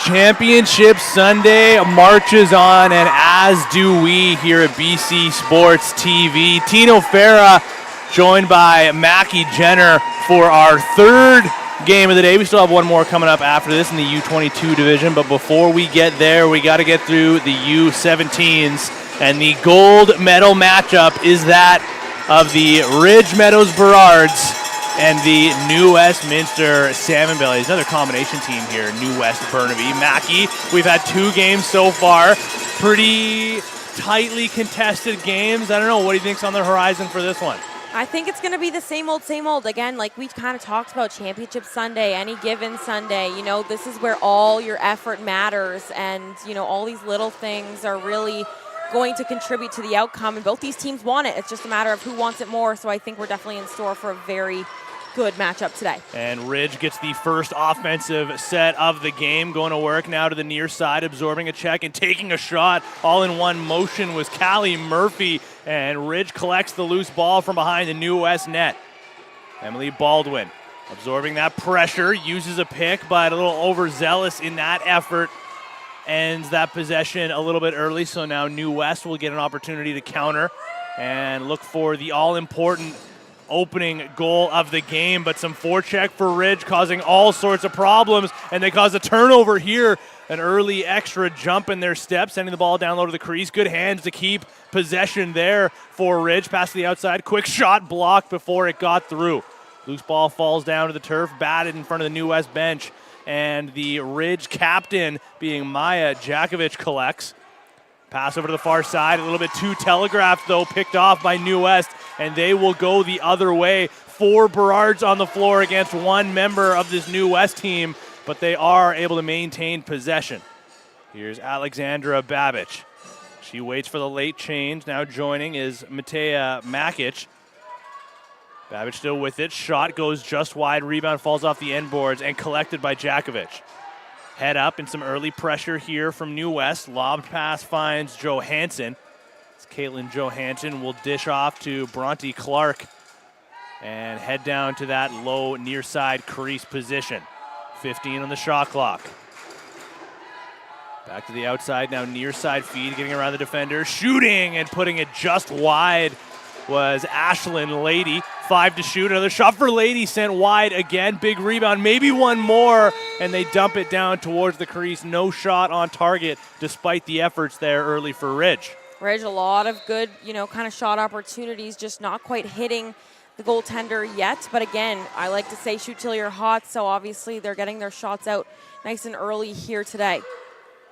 Championship Sunday marches on, and as do we here at BC Sports TV. Tino Farah joined by Mackie Jenner for our third game of the day. We still have one more coming up after this in the U22 division, but before we get there, we got to get through the U17s, and the gold medal matchup is that of the Ridge Meadows Burrards and the New Westminster Salmon Bellies. Another combination team here, New West Burnaby. Mackie, we've had two games so far. Pretty tightly contested games. I don't know, what do you think's on the horizon for this one? I think it's going to be the same old, same old. Again, like we kind of talked about Championship Sunday, any given Sunday, you know, this is where all your effort matters, and, you know, all these little things are really going to contribute to the outcome, and both these teams want it. It's just a matter of who wants it more, so I think we're definitely in store for a very good matchup today. And Ridge gets the first offensive set of the game, going to work now to the near side, absorbing a check and taking a shot. All in one motion was Callie Murphy, and Ridge collects the loose ball from behind the New West net. Emily Baldwin absorbing that pressure, uses a pick, but a little overzealous in that effort. Ends that possession a little bit early, so now New West will get an opportunity to counter and look for the all-important opening goal of the game, but some forecheck for Ridge causing all sorts of problems, and they cause a turnover here. An early extra jump in their step, sending the ball down low to the crease. Good hands to keep possession there for Ridge. Pass to the outside, quick shot blocked before it got through. Loose ball falls down to the turf, batted in front of the New West bench, and the Ridge captain, being Maya Jakovic, collects. Pass over to the far side, a little bit too telegraphed though, picked off by New West, and they will go the other way. 4 Burrards on the floor against 1 member of this New West team, but they are able to maintain possession. Here's Alexandra Babic. She waits for the late change. Now joining is Matea Makic. Babic still with it. Shot goes just wide. Rebound falls off the end boards and collected by Jakovic. Head up and some early pressure here from New West. Lobbed pass finds Johansson. Caitlin Johansson will dish off to Bronte Clark and head down to that low near side crease position. 15 on the shot clock. Back to the outside now, near side feed, getting around the defender. Shooting and putting it just wide was Ashlyn Lady. 5 to shoot. Another shot for Lady, sent wide again. Big rebound, maybe one more, and they dump it down towards the crease. No shot on target despite the efforts there early for Ridge. Ridge, a lot of good, you know, kind of shot opportunities, just not quite hitting the goaltender yet. But again, I like to say shoot till you're hot, so obviously they're getting their shots out nice and early here today.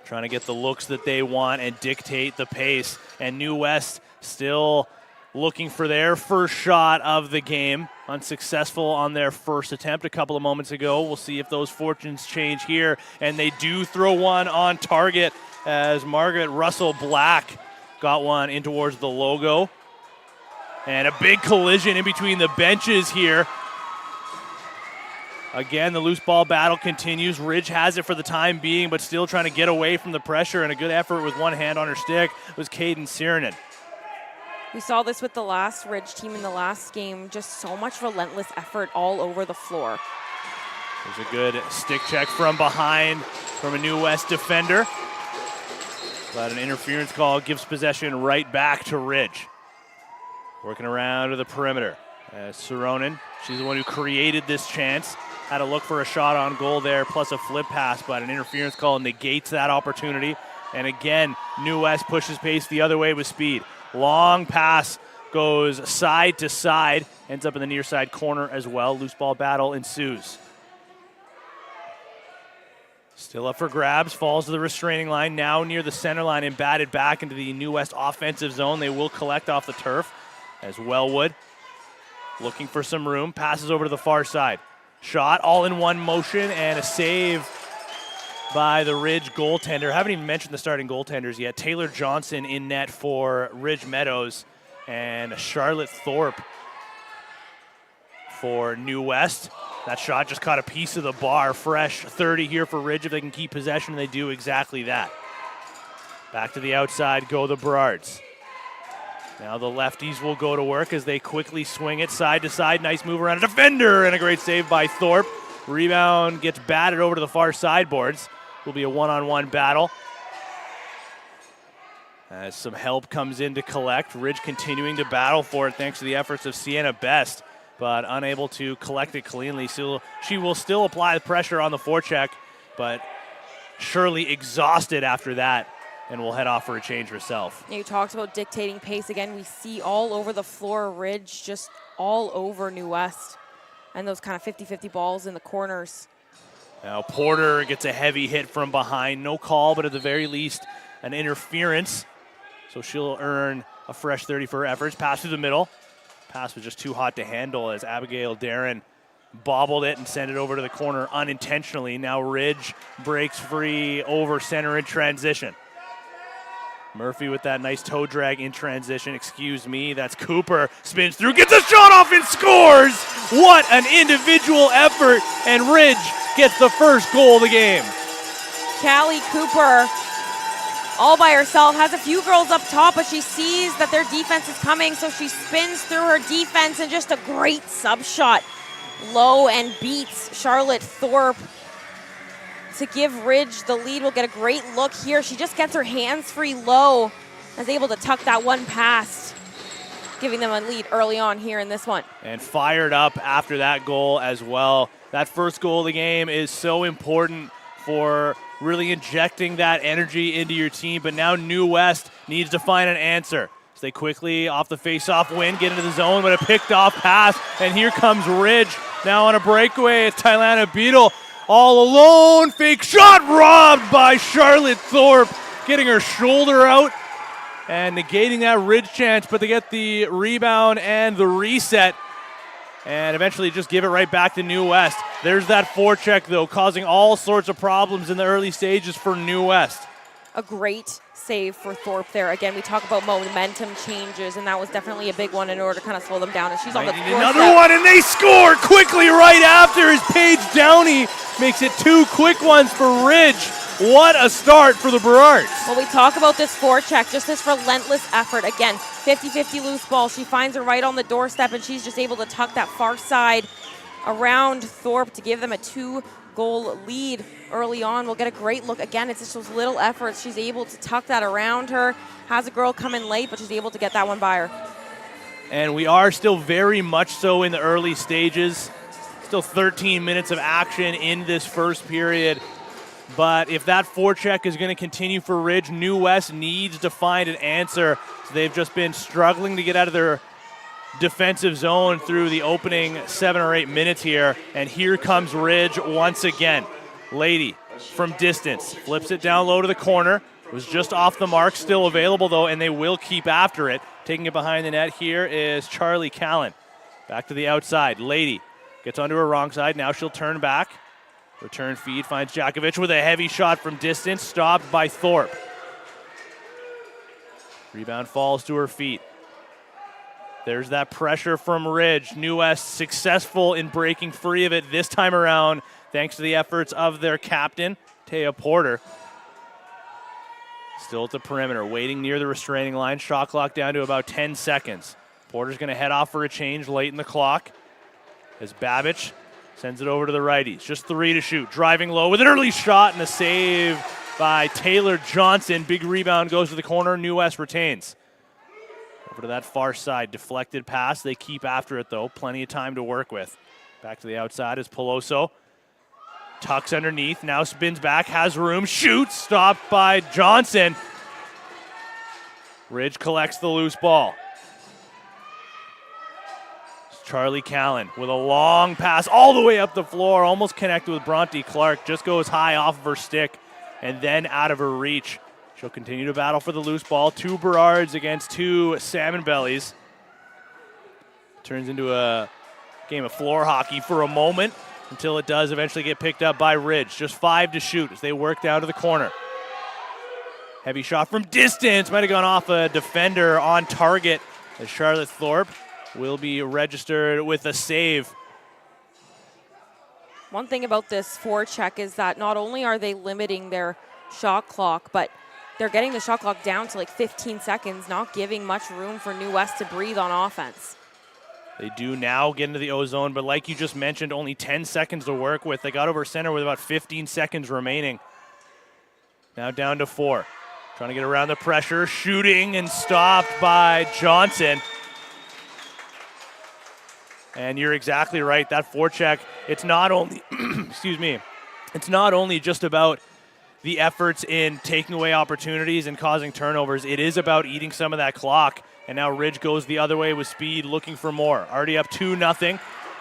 Trying to get the looks that they want and dictate the pace. And New West still looking for their first shot of the game. Unsuccessful on their first attempt a couple of moments ago. We'll see if those fortunes change here. And they do throw one on target as Margaret Russell Black got one in towards the logo. And a big collision in between the benches here. Again, the loose ball battle continues. Ridge has it for the time being, but still trying to get away from the pressure, and a good effort with one hand on her stick was Caden Siernan. We saw this with the last Ridge team in the last game. Just so much relentless effort all over the floor. There's a good stick check from behind from a New West defender. But an interference call gives possession right back to Ridge. Working around to the perimeter. Saronen, she's the one who created this chance. Had to look for a shot on goal there, plus a flip pass, but an interference call negates that opportunity. And again, New West pushes pace the other way with speed. Long pass goes side to side, ends up in the near side corner as well. Loose ball battle ensues. Still up for grabs, falls to the restraining line, now near the center line and batted back into the New West offensive zone. They will collect off the turf as Wellwood looking for some room, passes over to the far side. Shot all in one motion and a save by the Ridge goaltender. Haven't even mentioned the starting goaltenders yet. Taylor Johnson in net for Ridge Meadows and Charlotte Thorpe for New West. That shot just caught a piece of the bar. Fresh 30 here for Ridge. If they can keep possession, they do exactly that. Back to the outside go the Burrards. Now the lefties will go to work as they quickly swing it side to side. Nice move around a defender and a great save by Thorpe. Rebound gets batted over to the far sideboards. Will be a one-on-one battle. As some help comes in to collect, Ridge continuing to battle for it thanks to the efforts of Sienna Best, but unable to collect it cleanly. So she will still apply the pressure on the forecheck, but surely exhausted after that, and will head off for a change herself. You talked about dictating pace. Again, we see all over the floor Ridge, just all over New West, and those kind of 50-50 balls in the corners. Now Porter gets a heavy hit from behind. No call, but at the very least, an interference. So she'll earn a fresh 30 for her efforts. Pass through the middle. Pass was just too hot to handle as Abigail Darren bobbled it and sent it over to the corner unintentionally. Now Ridge breaks free over center in transition. Murphy with that nice toe drag in transition. Excuse me, that's Cooper. Spins through, gets a shot off and scores! What an individual effort, and Ridge gets the first goal of the game. Callie Cooper, all by herself, has a few girls up top, but she sees that their defense is coming, so she spins through her defense and just a great sub shot low and beats Charlotte Thorpe to give Ridge the lead. We'll get a great look here. She just gets her hands free low, is able to tuck that one past, giving them a lead early on here in this one. And fired up after that goal as well. That first goal of the game is so important for really injecting that energy into your team, but now New West needs to find an answer. So they quickly, off the face-off win, get into the zone, but a picked-off pass, and here comes Ridge. Now on a breakaway, it's Tylana Beadle all alone. Fake shot robbed by Charlotte Thorpe, getting her shoulder out and negating that Ridge chance, but they get the rebound and the reset, and eventually just give it right back to New West. There's that forecheck, though, causing all sorts of problems in the early stages for New West. A great save for Thorpe there. Again, we talk about momentum changes, and that was definitely a big one in order to kind of slow them down. And she's on the doorstep. Another one, and they score quickly right after as Paige Downey makes it two quick ones for Ridge. What a start for the Burrards. Well, we talk about this forecheck, just this relentless effort. Again, 50-50 loose ball. She finds her right on the doorstep, and she's just able to tuck that far side around Thorpe to give them a 2-goal lead early on. We'll get a great look. Again, it's just those little efforts. She's able to tuck that around her. Has a girl come in late, but she's able to get that one by her. And we are still very much so in the early stages. Still 13 minutes of action in this first period. But if that forecheck is going to continue for Ridge, New West needs to find an answer. So they've just been struggling to get out of their defensive zone through the opening 7 or 8 minutes here. And here comes Ridge once again. Lady from distance flips it down low to the corner. It was just off the mark, still available though, and they will keep after it. Taking it behind the net here is Charlie Callan. Back to the outside. Lady gets onto her wrong side. Now she'll turn back. Return feed finds Jakovic with a heavy shot from distance, stopped by Thorpe. Rebound falls to her feet. There's that pressure from Ridge. New West successful in breaking free of it this time around, thanks to the efforts of their captain, Taya Porter. Still at the perimeter, waiting near the restraining line. Shot clock down to about 10 seconds. Porter's going to head off for a change late in the clock as Babbage sends it over to the righties. Just 3 to shoot. Driving low with an early shot and a save by Taylor Johnson. Big rebound goes to the corner. New West retains. Over to that far side. Deflected pass. They keep after it, though. Plenty of time to work with. Back to the outside is Peloso. Tucks underneath. Now spins back. Has room. Shoots. Stopped by Johnson. Ridge collects the loose ball. Charlie Callan with a long pass all the way up the floor, almost connected with Bronte Clark, just goes high off of her stick and then out of her reach. She'll continue to battle for the loose ball. 2 Burrards against 2 Salmon Bellies. Turns into a game of floor hockey for a moment until it does eventually get picked up by Ridge. Just 5 to shoot as they work down to the corner. Heavy shot from distance, might have gone off a defender on target as Charlotte Thorpe will be registered with a save. One thing about this forecheck is that not only are they limiting their shot clock, but they're getting the shot clock down to like 15 seconds, not giving much room for New West to breathe on offense. They do now get into the O-zone, but like you just mentioned, only 10 seconds to work with. They got over center with about 15 seconds remaining. Now down to 4. Trying to get around the pressure, shooting and stopped by Johnson. And you're exactly right. That forecheck, it's not only, excuse me, it's not only just about the efforts in taking away opportunities and causing turnovers. It is about eating some of that clock. And now Ridge goes the other way with speed, looking for more. Already up 2-0.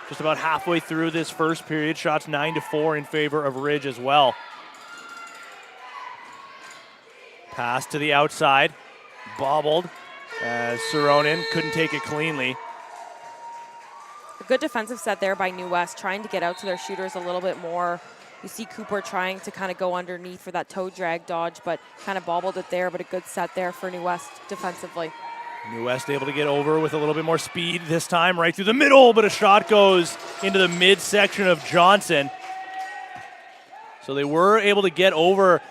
Just about halfway through this first period. Shots 9-4 in favor of Ridge as well. Pass to the outside. Bobbled. Saronin couldn't take it cleanly. A good defensive set there by New West, trying to get out to their shooters a little bit more. You see Cooper trying to kind of go underneath for that toe drag dodge, but kind of bobbled it there, but a good set there for New West defensively. New West able to get over with a little bit more speed this time, right through the middle, but a shot goes into the midsection of Johnson. So they were able to get over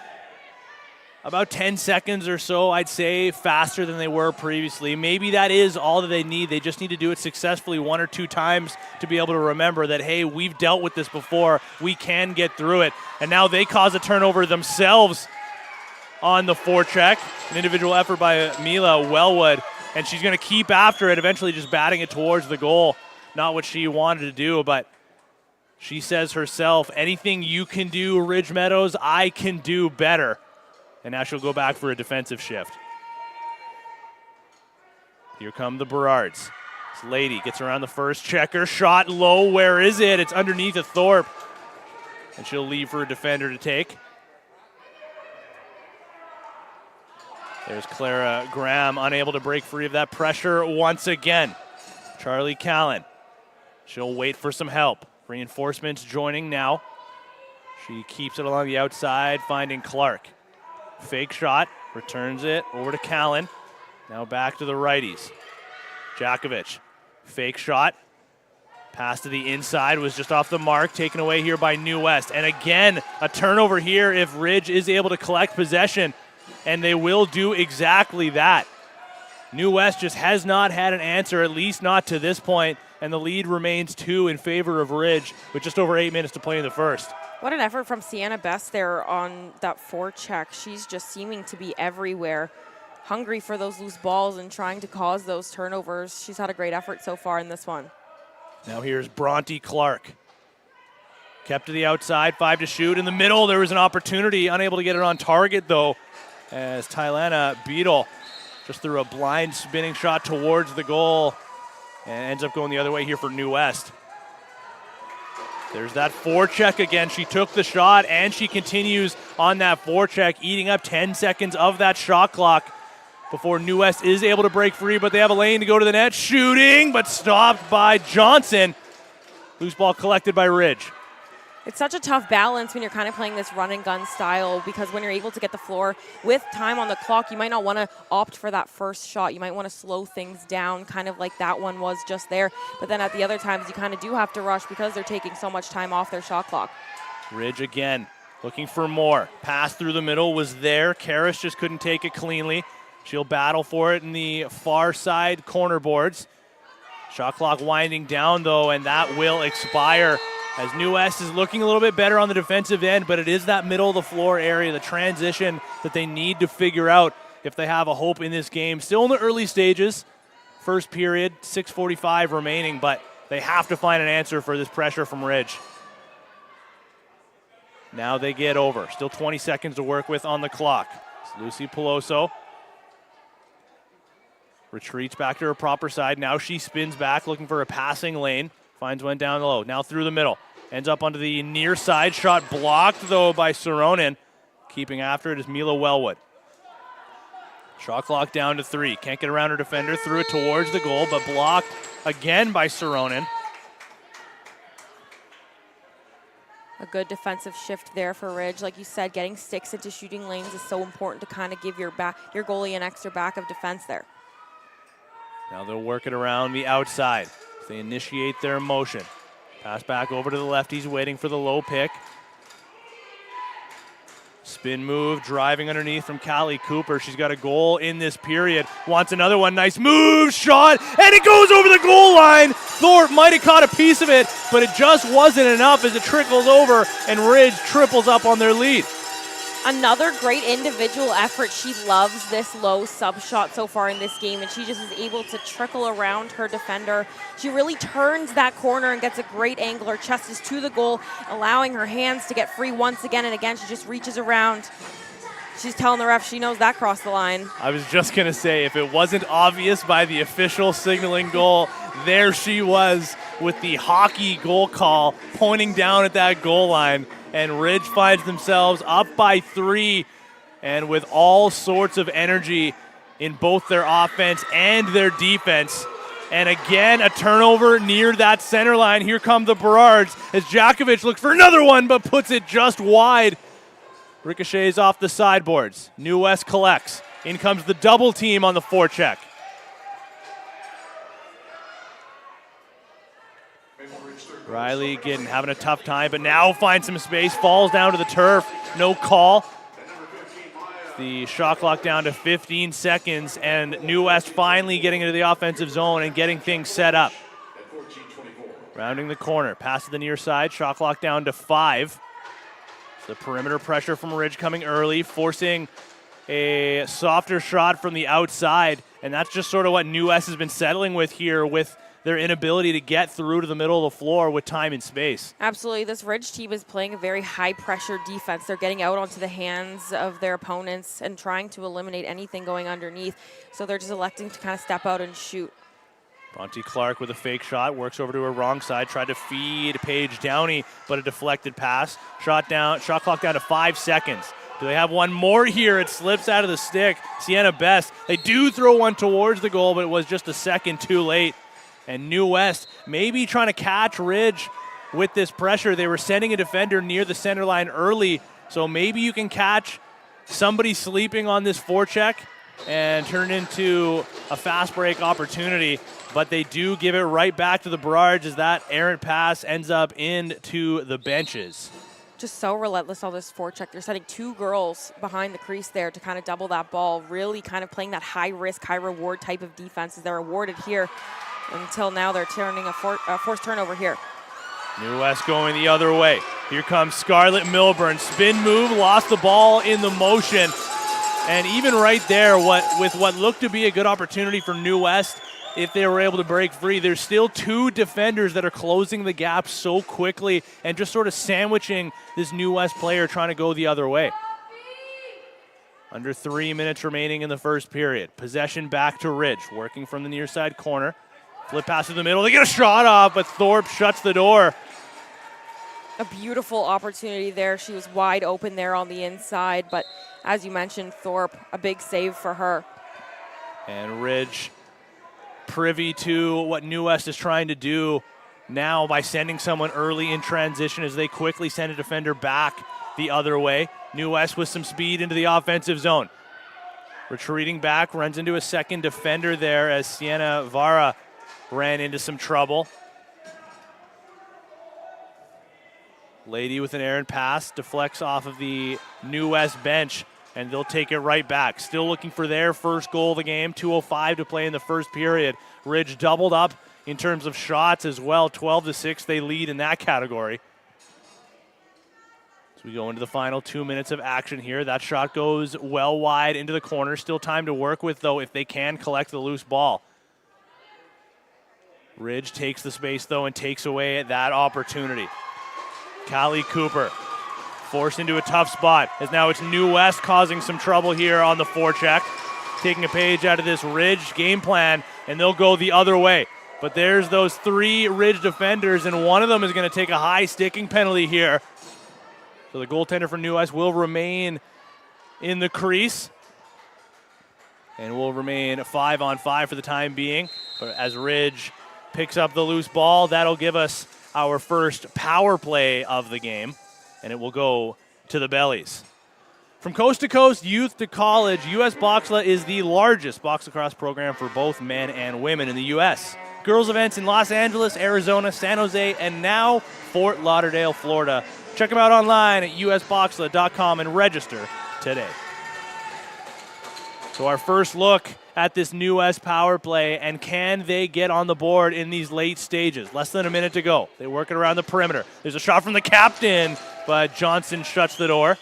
about 10 seconds or so, I'd say, faster than they were previously. Maybe that is all that they need. They just need to do it successfully 1 or 2 times to be able to remember that, hey, we've dealt with this before. We can get through it. And now they cause a turnover themselves on the forecheck. An individual effort by Mila Wellwood. And she's going to keep after it, eventually just batting it towards the goal. Not what she wanted to do, but she says herself, anything you can do, Ridge Meadows, I can do better. And now she'll go back for a defensive shift. Here come the Burrards. This lady gets around the first checker. Shot low. Where is it? It's underneath a Thorpe. And she'll leave for a defender to take. There's Clara Graham, unable to break free of that pressure once again. Charlie Callan. She'll wait for some help. Reinforcements joining now. She keeps it along the outside, finding Clark. Fake shot, returns it over to Callan. Now back to the righties. Jakovic, fake shot. Pass to the inside was just off the mark, taken away here by New West. And again, a turnover here if Ridge is able to collect possession. And they will do exactly that. New West just has not had an answer, at least not to this point, and the lead remains 2 in favor of Ridge with just over 8 minutes to play in the first. What an effort from Sienna Best there on that forecheck. She's just seeming to be everywhere, hungry for those loose balls and trying to cause those turnovers. She's had a great effort so far in this one. Now here's Bronte Clark. Kept to the outside, 5 to shoot. In the middle, there was an opportunity, unable to get it on target though, as Tylana Beadle just threw a blind spinning shot towards the goal and ends up going the other way here for New West. There's that forecheck again. She took the shot, and she continues on that forecheck, eating up 10 seconds of that shot clock before New West is able to break free, but they have a lane to go to the net. Shooting, but stopped by Johnson. Loose ball collected by Ridge. It's such a tough balance when you're kind of playing this run and gun style, because when you're able to get the floor with time on the clock, you might not want to opt for that first shot. You might want to slow things down, kind of like that one was just there. But then at the other times, you kind of do have to rush because they're taking so much time off their shot clock. Ridge again, looking for more. Pass through the middle was there. Karras just couldn't take it cleanly. She'll battle for it in the far side corner boards. Shot clock winding down, though, and that will expire. As New West is looking a little bit better on the defensive end, but it is that middle of the floor area, the transition that they need to figure out if they have a hope in this game. Still in the early stages, first period, 6:45 remaining, but they have to find an answer for this pressure from Ridge. Now they get over. Still 20 seconds to work with on the clock. It's Lucy Peloso. Retreats back to her proper side. Now she spins back looking for a passing lane. Finds one down low. Now through the middle. Ends up onto the near side. Shot blocked, though, by Saronin. Keeping after it is Mila Wellwood. Shot clock down to 3. Can't get around her defender. Threw it towards the goal, but blocked again by Saronin. A good defensive shift there for Ridge. Like you said, getting sticks into shooting lanes is so important to kind of give your goalie an extra back of defense there. Now they'll work it around the outside. They initiate their motion. Pass back over to the lefties, waiting for the low pick. Spin move, driving underneath from Callie Cooper. She's got a goal in this period. Wants another one. Nice move, shot, and it goes over the goal line. Thorpe might have caught a piece of it, but it just wasn't enough as it trickles over, and Ridge triples up on their lead. Another great individual effort. She loves this low sub shot so far in this game, and she just is able to trickle around her defender. She really turns that corner and gets a great angle. Her chest is to the goal, allowing her hands to get free once again and again. She just reaches around. She's telling the ref she knows that crossed the line. I was just going to say, if it wasn't obvious by the official signaling goal, there she was with the hockey goal call pointing down at that goal line. And Ridge finds themselves up by 3, and with all sorts of energy in both their offense and their defense. And again, a turnover near that center line. Here come the Berards as Jakovic looks for another one, but puts it just wide. Ricochets off the sideboards. New West collects. In comes the double team on the forecheck. Riley again having a tough time, but now finds some space, falls down to the turf, no call. The shot clock down to 15 seconds, and New West finally getting into the offensive zone and getting things set up. Rounding the corner, pass to the near side, shot clock down to 5. The perimeter pressure from Ridge coming early, forcing a softer shot from the outside, and that's just sort of what New West has been settling with here with their inability to get through to the middle of the floor with time and space. Absolutely. This Ridge team is playing a very high-pressure defense. They're getting out onto the hands of their opponents and trying to eliminate anything going underneath. So they're just electing to kind of step out and shoot. Bronte Clark with a fake shot, works over to her wrong side, tried to feed Paige Downey, but a deflected pass. Shot clock down to 5 seconds. Do they have one more here? It slips out of the stick. Sienna Best. They do throw one towards the goal, but it was just a second too late. And New West maybe trying to catch Ridge with this pressure. They were sending a defender near the center line early, so maybe you can catch somebody sleeping on this forecheck and turn it into a fast break opportunity. But they do give it right back to the Berards as that errant pass ends up into the benches. Just so relentless on this forecheck. They're setting 2 girls behind the crease there to kind of double that ball, really kind of playing that high-risk, high-reward type of defense as they're awarded here. Until now, they're turning a forced turnover here. New West going the other way. Here comes Scarlett Milburn. Spin move, lost the ball in the motion. And even right there, with what looked to be a good opportunity for New West, if they were able to break free, there's still 2 defenders that are closing the gap so quickly and just sort of sandwiching this New West player trying to go the other way. Under 3 minutes remaining in the first period. Possession back to Ridge, working from the near side corner. Flip pass to the middle. They get a shot off, but Thorpe shuts the door. A beautiful opportunity there. She was wide open there on the inside, but as you mentioned, Thorpe, a big save for her. And Ridge privy to what New West is trying to do now by sending someone early in transition as they quickly send a defender back the other way. New West with some speed into the offensive zone. Retreating back, runs into a second defender there as Sienna Vara ran into some trouble. Lady with an errant pass, deflects off of the New West bench, and they'll take it right back. Still looking for their first goal of the game, 2:05 to play in the first period. Ridge doubled up in terms of shots as well, 12-6 they lead in that category. So we go into the final 2 minutes of action here. That shot goes well wide into the corner. Still time to work with, though, if they can collect the loose ball. Ridge takes the space, though, and takes away that opportunity. Callie Cooper forced into a tough spot as now it's New West causing some trouble here on the forecheck. Taking a page out of this Ridge game plan, and they'll go the other way. But there's those 3 Ridge defenders, and one of them is going to take a high sticking penalty here. So the goaltender for New West will remain in the crease and will remain 5-on-5 for the time being. But as Ridge picks up the loose ball, that'll give us our first power play of the game, and it will go to the Bellies. From coast to coast, youth to college, U.S. Boxla is the largest box lacrosse program for both men and women in the U.S. Girls events in Los Angeles, Arizona, San Jose, and now Fort Lauderdale, Florida. Check them out online at usboxla.com and register today. So our first look at this New West power play, and can they get on the board in these late stages? Less than a minute to go. They work it around the perimeter. There's a shot from the captain, but Johnson shuts the door.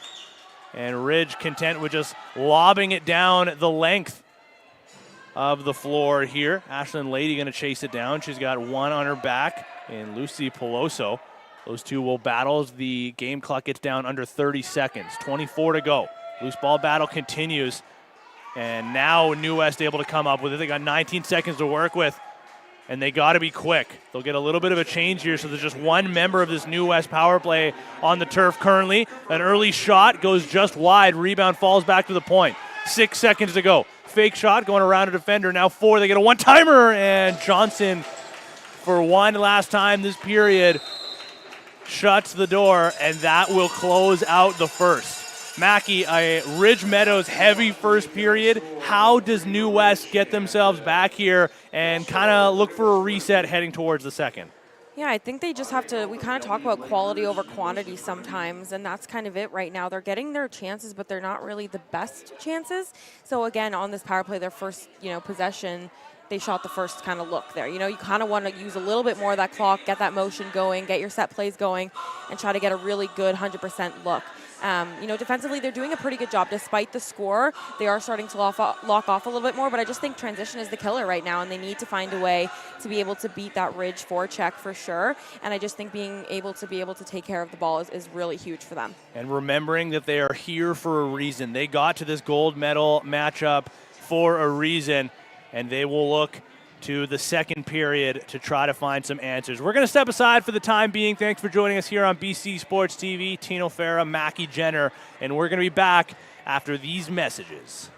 And Ridge content with just lobbing it down the length of the floor here. Ashlyn Lady going to chase it down. She's got one on her back, and Lucy Peloso. Those two will battle as the game clock gets down under 30 seconds. 24 to go. Loose ball battle continues. And now New West able to come up with it. They got 19 seconds to work with, and they got to be quick. They'll get a little bit of a change here, so there's just one member of this New West power play on the turf currently. An early shot goes just wide. Rebound falls back to the point. 6 seconds to go. Fake shot going around a defender. Now 4. They get a one-timer, and Johnson, for one last time this period, shuts the door, and that will close out the first. Mackie, a Ridge Meadows heavy first period. How does New West get themselves back here and kind of look for a reset heading towards the second? Yeah, I think they just have to, we kind of talk about quality over quantity sometimes, and that's kind of it right now. They're getting their chances, but they're not really the best chances. So again, on this power play, their first, possession, they shot the first kind of look there. You kind of want to use a little bit more of that clock, get that motion going, get your set plays going, and try to get a really good 100% look. Defensively, they're doing a pretty good job. Despite the score, they are starting to lock off a little bit more, but I just think transition is the killer right now, and they need to find a way to be able to beat that Ridge forecheck for sure. And I just think being able to take care of the ball is really huge for them. And remembering that they are here for a reason. They got to this gold medal matchup for a reason, and they will look to the second period to try to find some answers. We're going to step aside for the time being. Thanks for joining us here on BC Sports TV. Tino Farah, Mackie Jenner, and we're going to be back after these messages.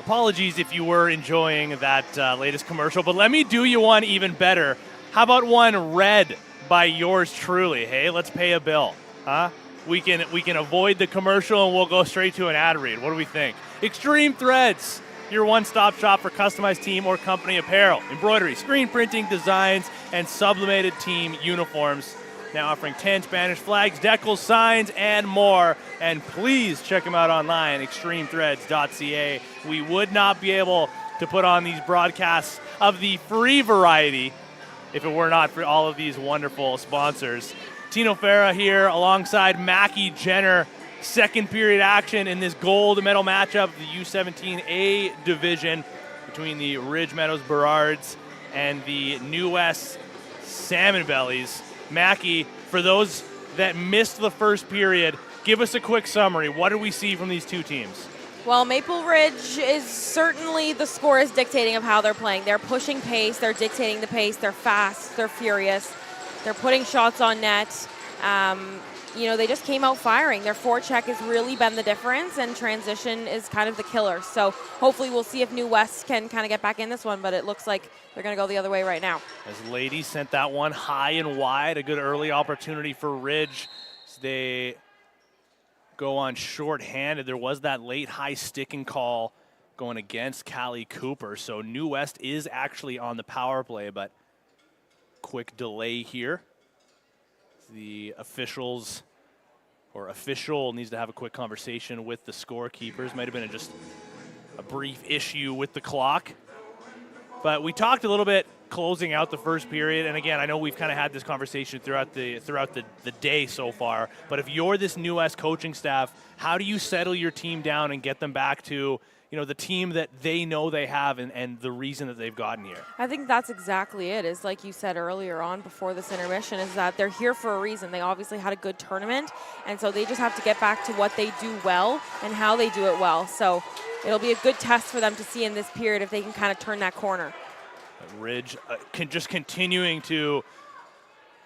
Apologies if you were enjoying that latest commercial, but let me do you one even better. How about one read by yours truly? Hey, let's pay a bill, huh? We can avoid the commercial and we'll go straight to an ad read. What do we think? Extreme Threads, your one-stop shop for customized team or company apparel, embroidery, screen printing, designs, and sublimated team uniforms. Now offering 10 Spanish flags, decals, signs, and more. And please check them out online, extremethreads.ca. We would not be able to put on these broadcasts of the free variety if it were not for all of these wonderful sponsors. Tino Farah here alongside Mackie Jenner. Second period action in this gold medal matchup, the U17A division between the Ridge Meadows Burrards and the New West Salmon Bellies. Mackie, for those that missed the first period, give us a quick summary. What did we see from these two teams? Well, Maple Ridge is certainly the score is dictating of how they're playing. They're pushing pace. They're dictating the pace. They're fast. They're furious. They're putting shots on net. They just came out firing. Their forecheck has really been the difference, and transition is kind of the killer. So hopefully we'll see if New West can kind of get back in this one, but it looks like they're going to go the other way right now. As Lady sent that one high and wide, a good early opportunity for Ridge. They go on shorthanded. There was that late high sticking call going against Callie Cooper. So New West is actually on the power play, but quick delay here. The official needs to have a quick conversation with the scorekeepers. Might have been just a brief issue with the clock. But we talked a little bit closing out the first period, and again, I know we've kind of had this conversation throughout the day so far, but if you're this New West coaching staff, how do you settle your team down and get them back to the team that they know they have and the reason that they've gotten here? I think that's exactly it, is like you said earlier on before this intermission, is that they're here for a reason. They obviously had a good tournament, and so they just have to get back to what they do well and how they do it well. So it'll be a good test for them to see in this period if they can kind of turn that corner. Ridge just continuing to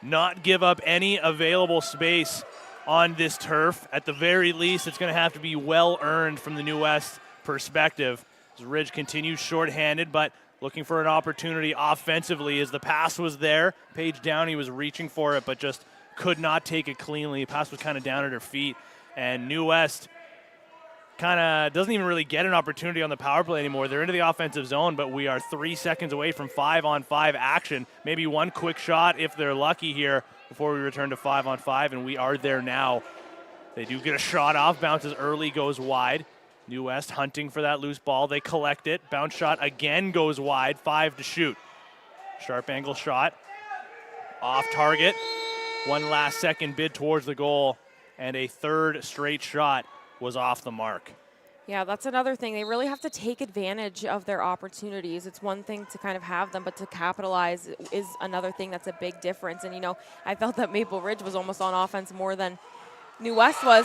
not give up any available space on this turf. At the very least, it's going to have to be well earned from the New West perspective. As Ridge continues shorthanded, but looking for an opportunity offensively as the pass was there. Paige Downey was reaching for it, but just could not take it cleanly. The pass was kind of down at her feet, and New West kind of doesn't even really get an opportunity on the power play anymore. They're into the offensive zone, but we are 3 seconds away from 5-on-5 action. Maybe one quick shot if they're lucky here before we return to 5-on-5, and we are there now. They do get a shot off, bounces early, goes wide. New West hunting for that loose ball. They collect it. Bounce shot again goes wide. 5 to shoot. Sharp angle shot. Off target. One last second bid towards the goal, and a third straight shot was off the mark. Yeah, that's another thing. They really have to take advantage of their opportunities. It's one thing to kind of have them, but to capitalize is another thing that's a big difference. And, I felt that Maple Ridge was almost on offense more than New West was.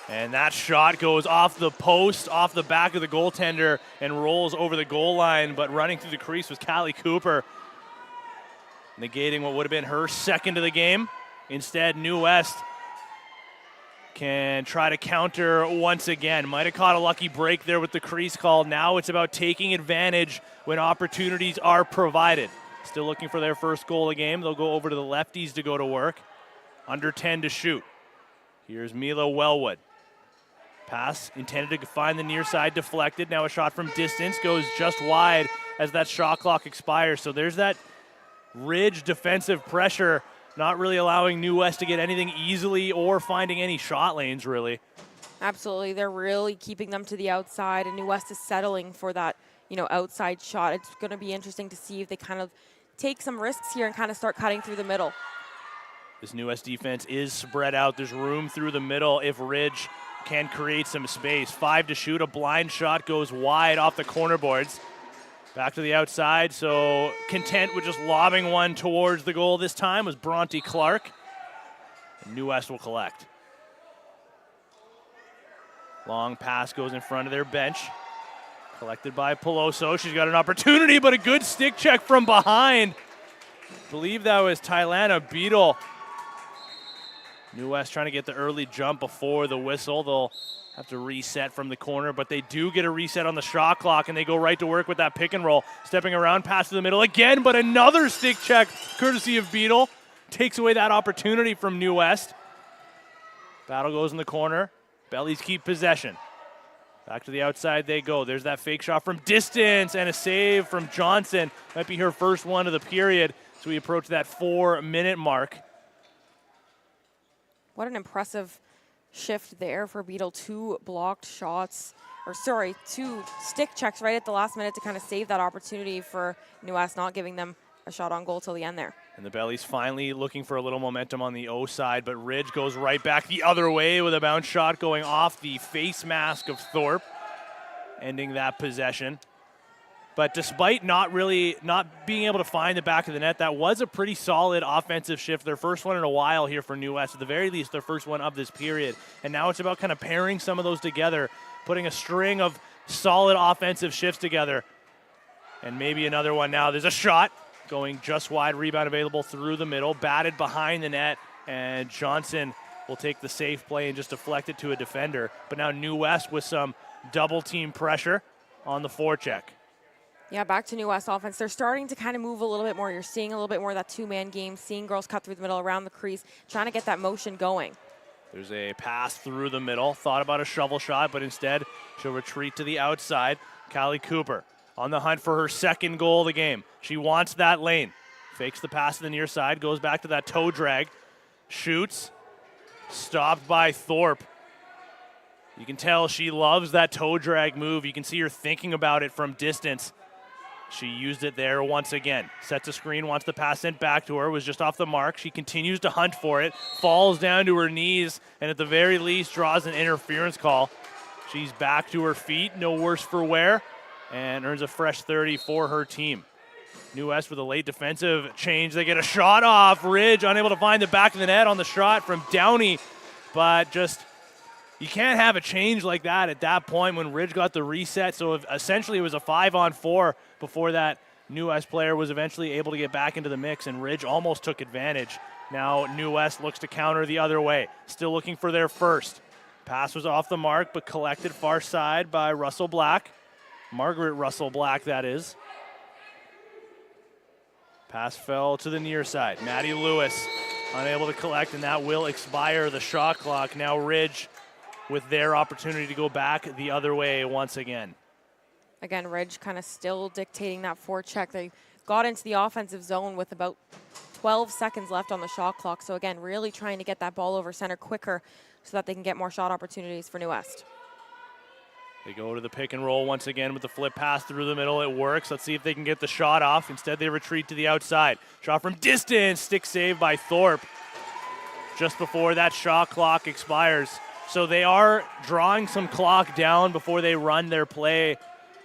And that shot goes off the post, off the back of the goaltender, and rolls over the goal line, but running through the crease was Callie Cooper, negating what would have been her second of the game. Instead, New West can try to counter once again. Might have caught a lucky break there with the crease call. Now it's about taking advantage when opportunities are provided. Still looking for their first goal of the game. They'll go over to the lefties to go to work. Under 10 to shoot. Here's Mila Wellwood. Pass intended to find the near side, deflected. Now a shot from distance goes just wide as that shot clock expires. So there's that Ridge defensive pressure, not really allowing New West to get anything easily or finding any shot lanes, really. Absolutely. They're really keeping them to the outside, and New West is settling for that, outside shot. It's going to be interesting to see if they kind of take some risks here and kind of start cutting through the middle. This New West defense is spread out. There's room through the middle if Ridge can create some space. 5 to shoot. A blind shot goes wide off the corner boards. Back to the outside, so content with just lobbing one towards the goal this time was Bronte Clark. And New West will collect. Long pass goes in front of their bench. Collected by Peloso. She's got an opportunity, but a good stick check from behind. I believe that was Tylana Beadle New West trying to get the early jump before the whistle. They'll have to reset from the corner, but they do get a reset on the shot clock, and they go right to work with that pick and roll. Stepping around, pass to the middle again, but another stick check courtesy of Beetle. Takes away that opportunity from New West. Battle goes in the corner. Bellies keep possession. Back to the outside they go. There's that fake shot from distance and a save from Johnson. Might be her first one of the period. So we approach that 4-minute mark. What an impressive shift there for Beetle. 2 blocked shots, or sorry, 2 stick checks right at the last minute to kind of save that opportunity for New West, not giving them a shot on goal till the end there. And the Bellies finally looking for a little momentum on the O side, but Ridge goes right back the other way with a bounce shot going off the face mask of Thorpe, ending that possession. But despite not being able to find the back of the net, that was a pretty solid offensive shift. Their first one in a while here for New West. At the very least, their first one of this period. And now it's about kind of pairing some of those together, putting a string of solid offensive shifts together. And maybe another one now. There's a shot going just wide, rebound available through the middle, batted behind the net, and Johnson will take the safe play and just deflect it to a defender. But now New West with some double team pressure on the forecheck. Yeah, back to New West offense. They're starting to kind of move a little bit more. You're seeing a little bit more of that 2-man game, seeing girls cut through the middle around the crease, trying to get that motion going. There's a pass through the middle. Thought about a shovel shot, but instead she'll retreat to the outside. Callie Cooper on the hunt for her second goal of the game. She wants that lane. Fakes the pass to the near side, goes back to that toe drag, shoots, stopped by Thorpe. You can tell she loves that toe drag move. You can see her thinking about it from distance. She used it there once again. Sets a screen, wants the pass sent back to her, was just off the mark. She continues to hunt for it, falls down to her knees, and at the very least draws an interference call. She's back to her feet, no worse for wear, and earns a fresh 30 for her team. New West with a late defensive change. They get a shot off. Ridge unable to find the back of the net on the shot from Downey, but just you can't have a change like that at that point when Ridge got the reset. So essentially it was a 5-on-4 before that New West player was eventually able to get back into the mix, and Ridge almost took advantage. Now New West looks to counter the other way. Still looking for their first. Pass was off the mark, but collected far side by Russell Black. Margaret Russell Black, that is. Pass fell to the near side. Maddie Lewis unable to collect, and that will expire the shot clock. Now Ridge with their opportunity to go back the other way once again. Again, Ridge kind of still dictating that forecheck. They got into the offensive zone with about 12 seconds left on the shot clock. So again, really trying to get that ball over center quicker so that they can get more shot opportunities for New West. They go to the pick and roll once again with the flip pass through the middle. It works. Let's see if they can get the shot off. Instead, they retreat to the outside. Shot from distance. Stick save by Thorpe just before that shot clock expires. So they are drawing some clock down before they run their play,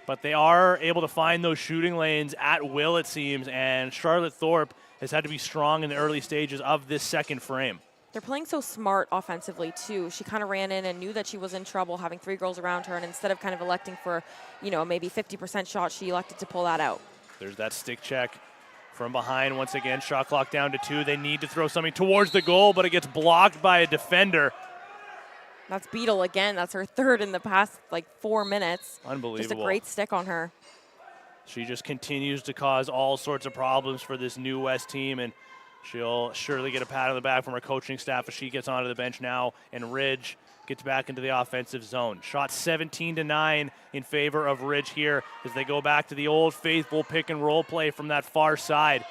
but they are able to find those shooting lanes at will, it seems, and Charlotte Thorpe has had to be strong in the early stages of this second frame. They're playing so smart offensively, too. She kind of ran in and knew that she was in trouble having 3 girls around her, and instead of kind of electing for, maybe 50% shot, she elected to pull that out. There's that stick check from behind once again. Shot clock down to 2. They need to throw something towards the goal, but it gets blocked by a defender. That's Beetle again. That's her 3rd in the past, 4 minutes. Unbelievable. Just a great stick on her. She just continues to cause all sorts of problems for this New West team, and she'll surely get a pat on the back from her coaching staff as she gets onto the bench now, and Ridge gets back into the offensive zone. Shot 17-9 in favor of Ridge here as they go back to the old faithful pick and roll play from that far side.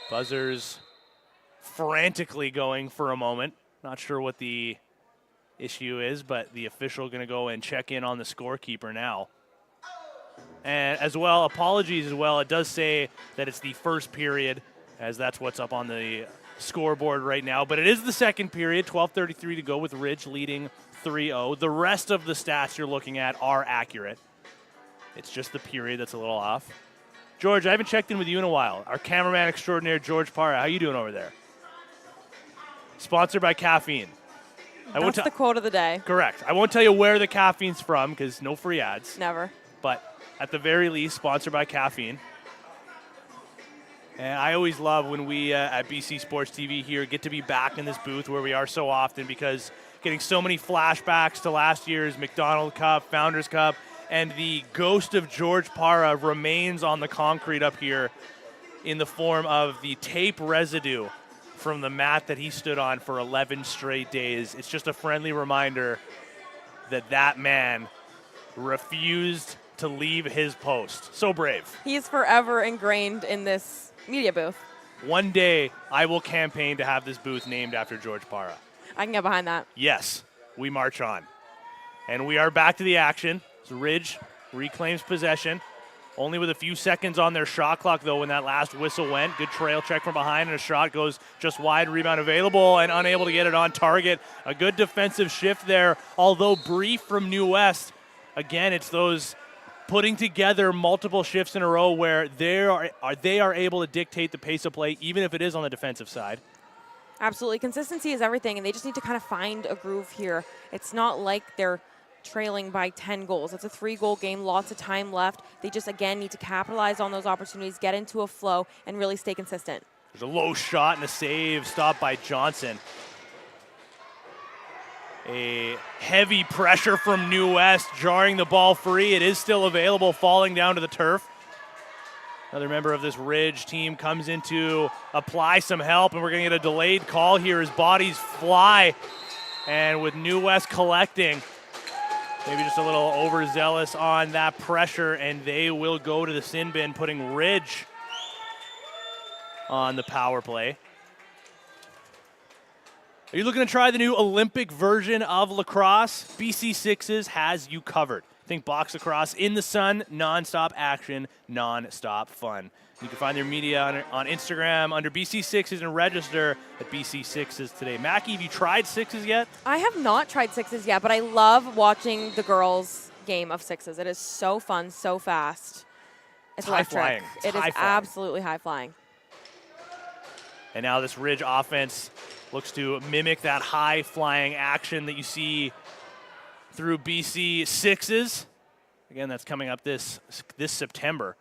Buzzers frantically going for a moment. Not sure what the issue is, but the official going to go and check in on the scorekeeper now. And as well, apologies as well. It does say that it's the first period, as that's what's up on the scoreboard right now. But it is the second period, 12:33 to go with Ridge leading 3-0. The rest of the stats you're looking at are accurate. It's just the period that's a little off. George, I haven't checked in with you in a while. Our cameraman extraordinaire, George Parra. How you doing over there? Sponsored by caffeine. That's the quote of the day. Correct. I won't tell you where the caffeine's from because no free ads. Never. But at the very least, sponsored by caffeine. And I always love when we at BC Sports TV here get to be back in this booth where we are so often, because getting so many flashbacks to last year's McDonald Cup, Founders Cup, and the ghost of George Parra remains on the concrete up here in the form of the tape residue from the mat that he stood on for 11 straight days. It's just a friendly reminder that that man refused to leave his post. So brave. He's forever ingrained in this media booth. One day, I will campaign to have this booth named after George Parra. I can get behind that. Yes, we march on. And we are back to the action. So Ridge reclaims possession. Only with a few seconds on their shot clock, though, when that last whistle went. Good trail check from behind, and a shot goes just wide. Rebound available and unable to get it on target. A good defensive shift there, although brief from New West. Again, it's those putting together multiple shifts in a row where they are able to dictate the pace of play, even if it is on the defensive side. Absolutely. Consistency is everything, and they just need to kind of find a groove here. It's not like they're trailing by 10 goals. It's a 3-goal game, lots of time left. They just, again, need to capitalize on those opportunities, get into a flow, and really stay consistent. There's a low shot and a save stopped by Johnson. A heavy pressure from New West, jarring the ball free. It is still available, falling down to the turf. Another member of this Ridge team comes in to apply some help, and we're going to get a delayed call here as bodies fly. And with New West collecting, maybe just a little overzealous on that pressure, and they will go to the sin bin, putting Ridge on the power play. Are you looking to try the new Olympic version of lacrosse? BC Sixes has you covered. Think box lacrosse in the sun, non-stop action, non-stop fun. You can find their media on Instagram under BC Sixes and register at BC Sixes today. Mackie, have you tried Sixes yet? I have not tried Sixes yet, but I love watching the girls' game of Sixes. It is so fun, so fast. It's electric. High flying. It is absolutely high flying. And now this Ridge offense looks to mimic that high flying action that you see through BC Sixes. Again, that's coming up this September.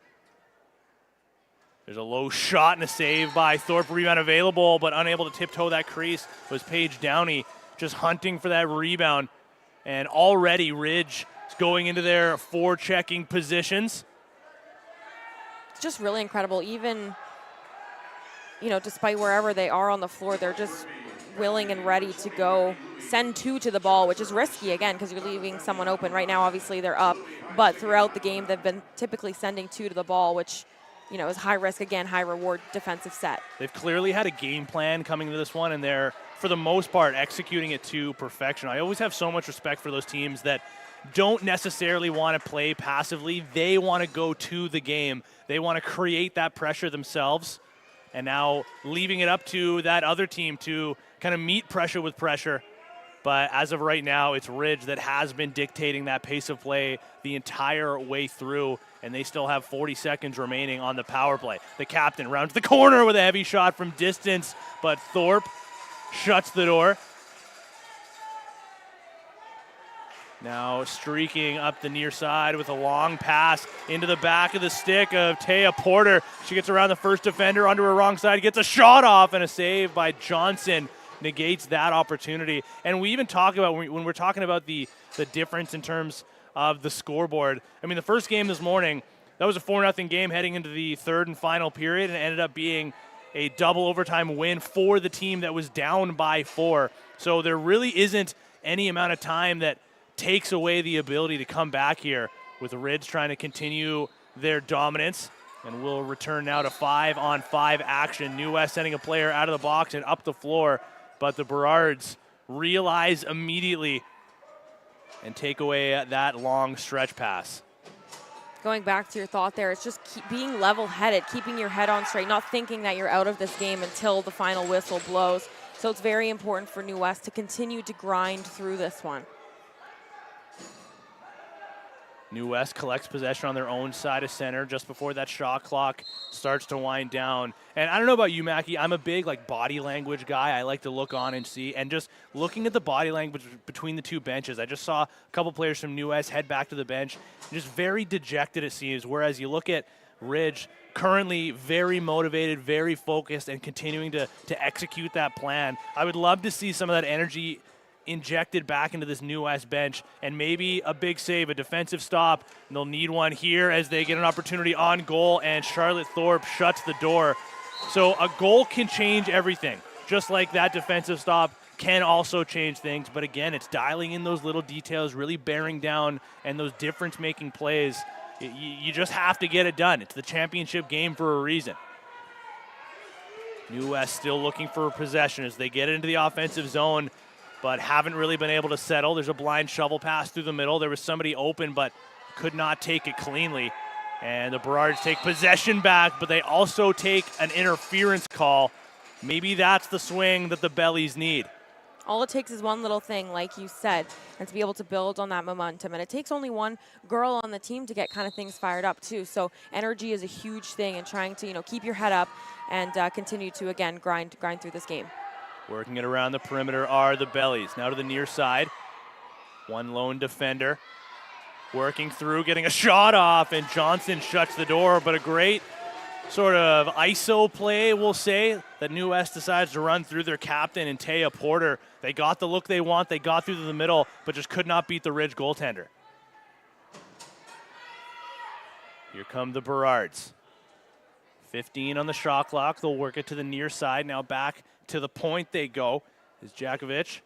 There's a low shot and a save by Thorpe. Rebound available, but unable to tiptoe that crease was Paige Downey, just hunting for that rebound. And already Ridge is going into their forechecking positions. It's just really incredible. Even, despite wherever they are on the floor, they're just willing and ready to go send 2 to the ball, which is risky, again, because you're leaving someone open. Right now, obviously, they're up. But throughout the game, they've been typically sending 2 to the ball, which is high risk, again, high reward defensive set. They've clearly had a game plan coming to this one, and they're, for the most part, executing it to perfection. I always have so much respect for those teams that don't necessarily want to play passively. They want to go to the game. They want to create that pressure themselves, and now leaving it up to that other team to kind of meet pressure with pressure. But as of right now, it's Ridge that has been dictating that pace of play the entire way through, and they still have 40 seconds remaining on the power play. The captain rounds the corner with a heavy shot from distance, but Thorpe shuts the door. Now streaking up the near side with a long pass into the back of the stick of Taya Porter. She gets around the first defender onto her wrong side, gets a shot off, and a save by Johnson negates that opportunity. And we even talk about, when we're talking about the difference in terms of the scoreboard. I mean, the first game this morning, that was a 4-0 game heading into the third and final period, and ended up being a double overtime win for the team that was down by 4. So there really isn't any amount of time that takes away the ability to come back here, with Ridge trying to continue their dominance. And we'll return now to 5-on-5 action. New West sending a player out of the box and up the floor, but the Burrards realize immediately and take away that long stretch pass. Going back to your thought there, it's just being level-headed, keeping your head on straight, not thinking that you're out of this game until the final whistle blows. So it's very important for New West to continue to grind through this one. New West collects possession on their own side of center just before that shot clock starts to wind down. And I don't know about you, Mackie, I'm a big body language guy. I like to look on and see. And just looking at the body language between the two benches, I just saw a couple players from New West head back to the bench, just very dejected it seems. Whereas you look at Ridge currently very motivated, very focused, and continuing to execute that plan. I would love to see some of that energy injected back into this New West bench, and maybe a big save, a defensive stop. And they'll need one here as they get an opportunity on goal, and Charlotte Thorpe shuts the door. So a goal can change everything, just like that defensive stop can also change things. But again, it's dialing in those little details, really bearing down, and those difference-making plays. You just have to get it done. It's the championship game for a reason. New West still looking for possession as they get into the offensive zone, but haven't really been able to settle. There's a blind shovel pass through the middle. There was somebody open, but could not take it cleanly. And the Burrards take possession back, but they also take an interference call. Maybe that's the swing that the Bellies need. All it takes is one little thing, like you said, and to be able to build on that momentum. And it takes only one girl on the team to get kind of things fired up too. So energy is a huge thing, and trying to keep your head up and continue to again grind through this game. Working it around the perimeter are the Bellies. Now to the near side. One lone defender working through, getting a shot off, and Johnson shuts the door. But a great sort of ISO play, we'll say, that New West decides to run through their captain and Taya Porter. They got the look they want. They got through to the middle, but just could not beat the Ridge goaltender. Here come the Burrards. 15 on the shot clock. They'll work it to the near side. Now back to the point they go. As Jakovic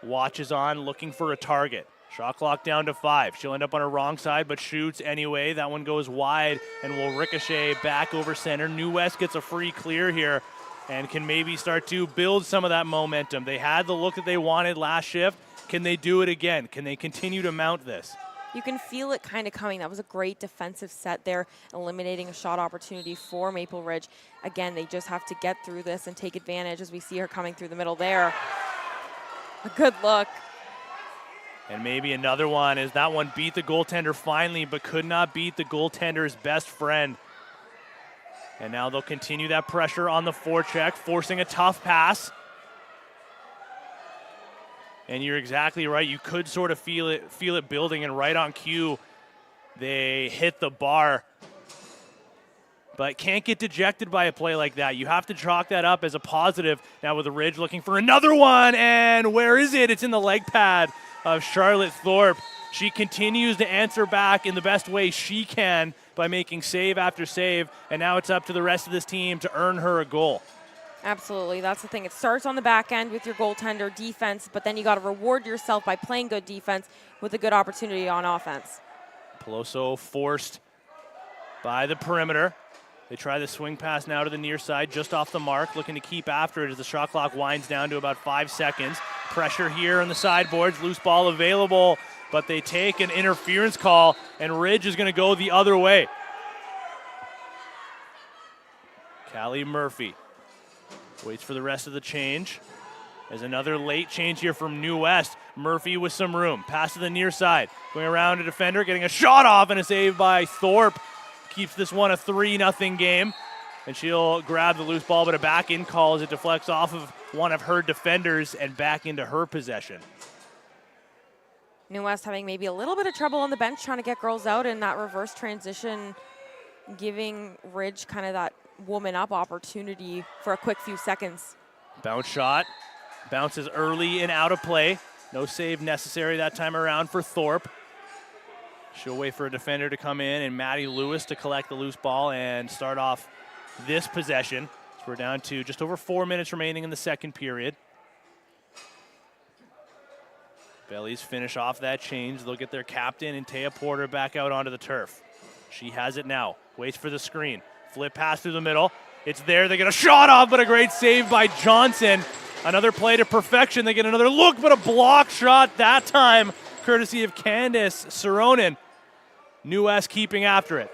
watches on, looking for a target. Shot clock down to 5. She'll end up on her wrong side, but shoots anyway. That one goes wide and will ricochet back over center. New West gets a free clear here and can maybe start to build some of that momentum. They had the look that they wanted last shift. Can they do it again? Can they continue to mount this? You can feel it kind of coming. That was a great defensive set there, eliminating a shot opportunity for Maple Ridge. Again, they just have to get through this and take advantage as we see her coming through the middle there. A good look. And maybe another one, as that one beat the goaltender finally, but could not beat the goaltender's best friend. And now they'll continue that pressure on the forecheck, forcing a tough pass. And you're exactly right. You could sort of feel it building, and right on cue, they hit the bar. But can't get dejected by a play like that. You have to chalk that up as a positive. Now with the Ridge looking for another one, and where is it? It's in the leg pad of Charlotte Thorpe. She continues to answer back in the best way she can by making save after save, and now it's up to the rest of this team to earn her a goal. Absolutely, that's the thing. It starts on the back end with your goaltender defense, but then you got to reward yourself by playing good defense with a good opportunity on offense. Peloso forced by the perimeter. They try the swing pass now to the near side, just off the mark, looking to keep after it as the shot clock winds down to about 5 seconds. Pressure here on the sideboards, loose ball available, but they take an interference call, and Ridge is going to go the other way. Callie Murphy waits for the rest of the change. There's another late change here from New West. Murphy with some room. Pass to the near side. Going around a defender, getting a shot off, and a save by Thorpe. Keeps this one a 3-0 game. And she'll grab the loose ball, but a back-in call as it deflects off of one of her defenders and back into her possession. New West having maybe a little bit of trouble on the bench trying to get girls out, in that reverse transition, giving Ridge kind of that woman up opportunity for a quick few seconds. Bounce shot. Bounces early and out of play. No save necessary that time around for Thorpe. She'll wait for a defender to come in and Maddie Lewis to collect the loose ball and start off this possession. So we're down to just over 4 minutes remaining in the second period. Bellies finish off that change. They'll get their captain and Taya Porter back out onto the turf. She has it now. Waits for the screen. Flip pass through the middle. It's there. They get a shot off, but a great save by Johnson. Another play to perfection. They get another look, but a block shot that time, courtesy of Candace Saronen. New West keeping after it.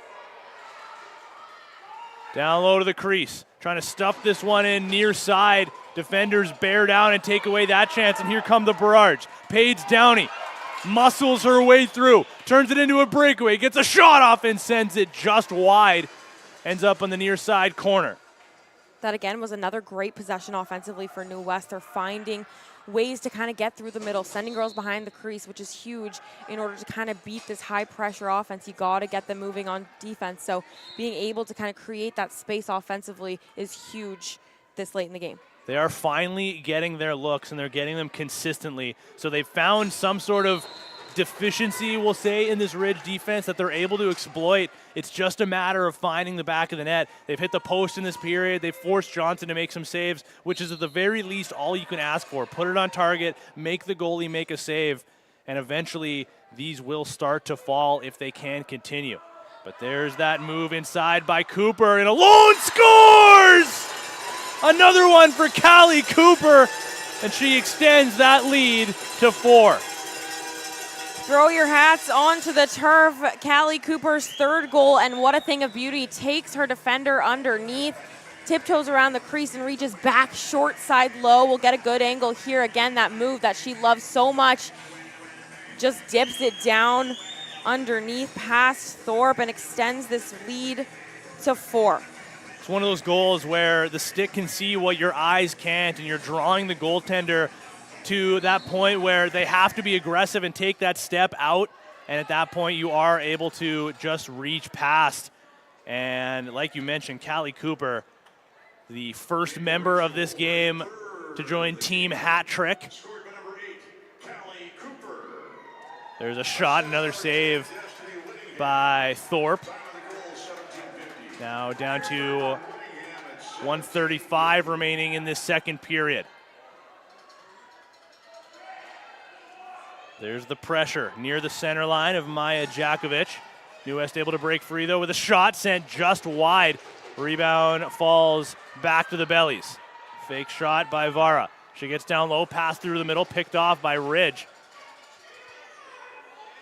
Down low to the crease. Trying to stuff this one in near side. Defenders bear down and take away that chance, and here come the Burrards. Paige Downey muscles her way through. Turns it into a breakaway. Gets a shot off and sends it just wide. Ends up on the near side corner. That again was another great possession offensively for New West. They're finding ways to kind of get through the middle, sending girls behind the crease, which is huge in order to kind of beat this high pressure offense. You got to get them moving on defense. So being able to kind of create that space offensively is huge this late in the game. They are finally getting their looks, and they're getting them consistently. So they've found some sort of deficiency, we'll say, in this Ridge defense that they're able to exploit. It's just a matter of finding the back of the net. They've hit the post in this period. They've forced Johnson to make some saves, which is at the very least all you can ask for. Put it on target, make the goalie make a save, and eventually these will start to fall if they can continue. But there's that move inside by Cooper, and alone scores! Another one for Callie Cooper, and she extends that lead to 4. Throw your hats onto the turf. Callie Cooper's third goal, and what a thing of beauty. Takes her defender underneath, tiptoes around the crease and reaches back short side low. We'll get a good angle here. Again, that move that she loves so much. Just dips it down underneath past Thorpe and extends this lead to 4. It's one of those goals where the stick can see what your eyes can't, and you're drawing the goaltender to that point where they have to be aggressive and take that step out, and at that point you are able to just reach past. And like you mentioned, Callie Cooper, the first member of this game to join Team Hat Trick. There's a shot, another save by Thorpe. Now down to 1:35 remaining in this second period. There's the pressure near the center line of Maya Jakovic. New West able to break free, though, with a shot sent just wide. Rebound falls back to the bellies. Fake shot by Vara. She gets down low, pass through the middle, picked off by Ridge.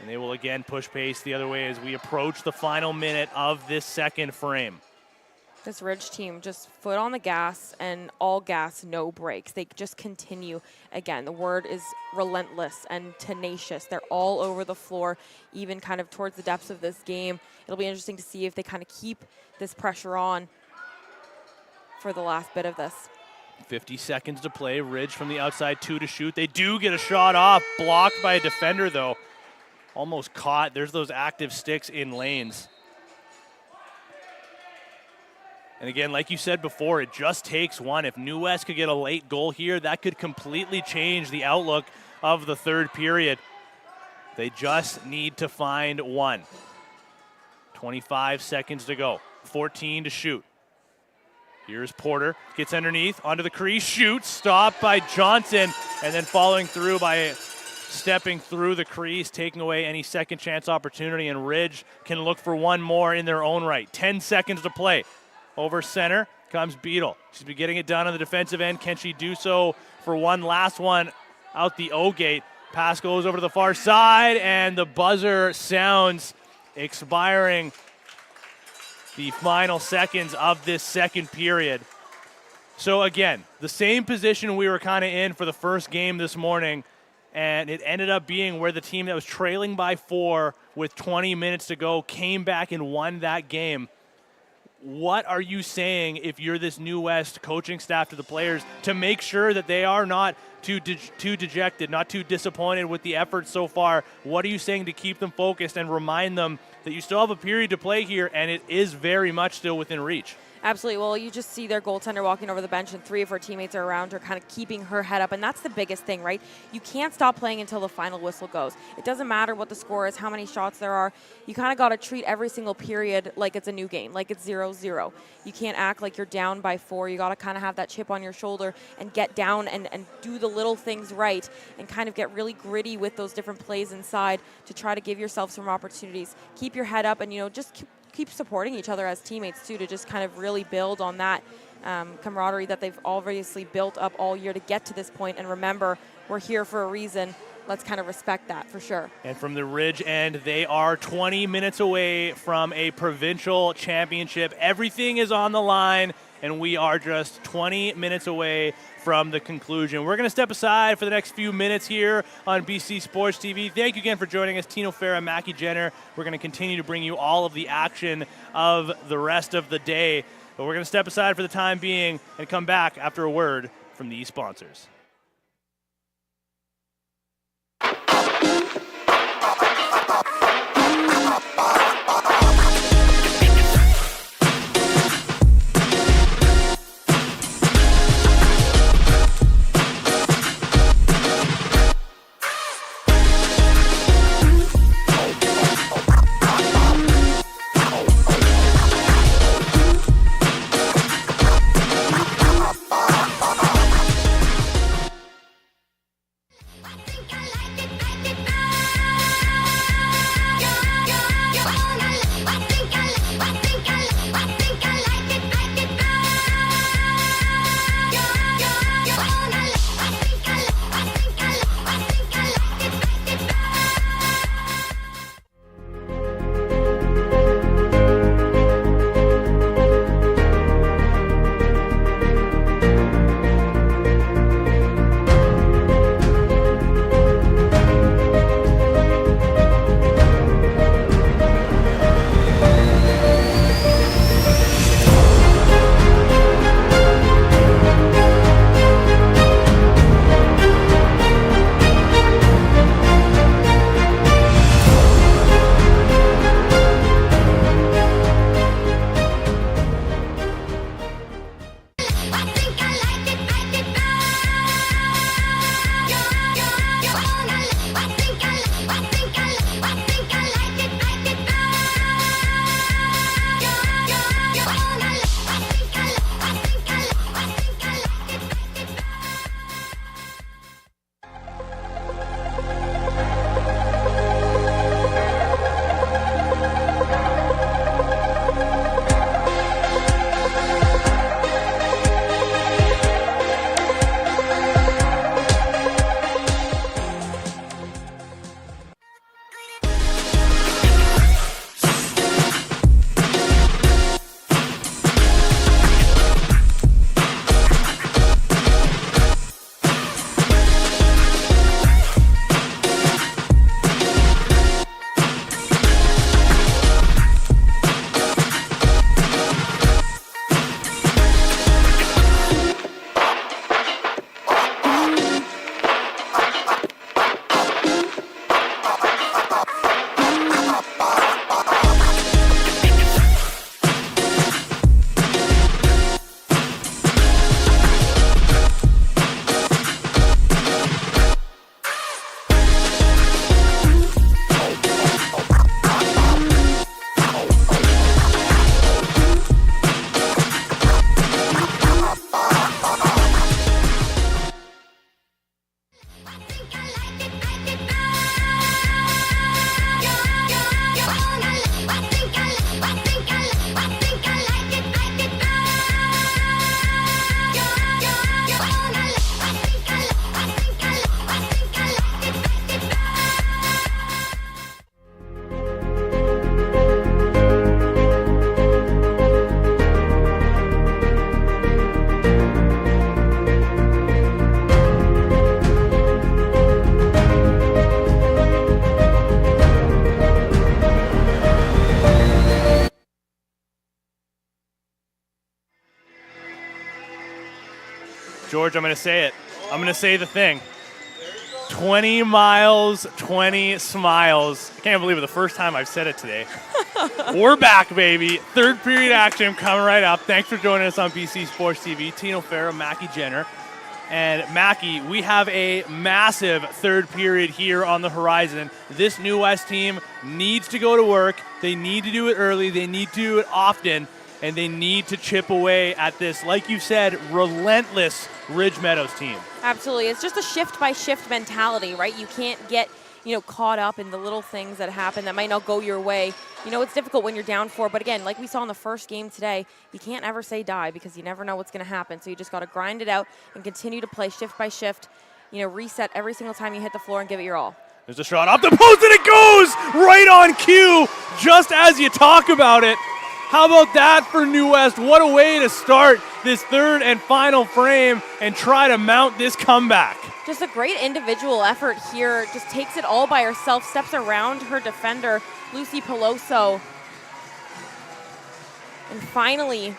And they will again push pace the other way as we approach the final minute of this second frame. This Ridge team just foot on the gas and all gas, no brakes. They just continue. Again, the word is relentless and tenacious. They're all over the floor, even kind of towards the depths of this game. It'll be interesting to see if they kind of keep this pressure on for the last bit of this. 50 seconds to play. Ridge from the outside, 2 to shoot. They do get a shot off, blocked by a defender, though. Almost caught. There's those active sticks in lanes. And again, like you said before, it just takes one. If New West could get a late goal here, that could completely change the outlook of the third period. They just need to find one. 25 seconds to go. 14 to shoot. Here's Porter. Gets underneath, onto the crease, shoots, stopped by Johnson, and then following through by stepping through the crease, taking away any second chance opportunity, and Ridge can look for one more in their own right. 10 seconds to play. Over center comes Beadle. She's been getting it done on the defensive end. Can she do so for one last one out the O gate? Pass goes over to the far side, and the buzzer sounds, expiring the final seconds of this second period. So again, the same position we were kind of in for the first game this morning, and it ended up being where the team that was trailing by 4 with 20 minutes to go came back and won that game. What are you saying if you're this New West coaching staff to the players to make sure that they are not too dejected, not too disappointed with the effort so far? What are you saying to keep them focused and remind them that you still have a period to play here and it is very much still within reach? Absolutely. Well, you just see their goaltender walking over the bench and 3 of her teammates are around her, kind of keeping her head up. And that's the biggest thing, right? You can't stop playing until the final whistle goes. It doesn't matter what the score is, how many shots there are. You kind of got to treat every single period like it's a new game, like it's 0-0. You can't act like you're down by 4. You got to kind of have that chip on your shoulder and get down and do the little things right and kind of get really gritty with those different plays inside to try to give yourself some opportunities. Keep your head up and, just keep supporting each other as teammates too, to just kind of really build on that camaraderie that they've obviously built up all year to get to this point. And remember, we're here for a reason. Let's kind of respect that for sure. And from the Ridge end, they are 20 minutes away from a provincial championship. Everything is on the line, and we are just 20 minutes away from the conclusion. We're going to step aside for the next few minutes here on BC Sports TV. Thank you again for joining us, Tino Farah, Mackie Jenner. We're going to continue to bring you all of the action of the rest of the day. But we're going to step aside for the time being and come back after a word from these sponsors. George, I'm going to say it. I'm going to say the thing. 20 miles, 20 smiles. I can't believe it. The first time I've said it today. We're back, baby. Third period action coming right up. Thanks for joining us on BC Sports TV. Tino Farah, Mackie Jenner. And Mackie, we have a massive third period here on the horizon. This New West team needs to go to work. They need to do it early. They need to do it often. And they need to chip away at this, like you said, relentless Ridge Meadows team. Absolutely. It's just a shift-by-shift mentality, right? You can't get, caught up in the little things that happen that might not go your way. It's difficult when you're down 4. But again, like we saw in the first game today, you can't ever say die because you never know what's going to happen. So you just got to grind it out and continue to play shift by shift. Reset every single time you hit the floor and give it your all. There's a shot off the post, and it goes right on cue, just as you talk about it. How about that for New West? What a way to start this third and final frame and try to mount this comeback. Just a great individual effort here. Just takes it all by herself, steps around her defender, Lucy Peloso. And finally,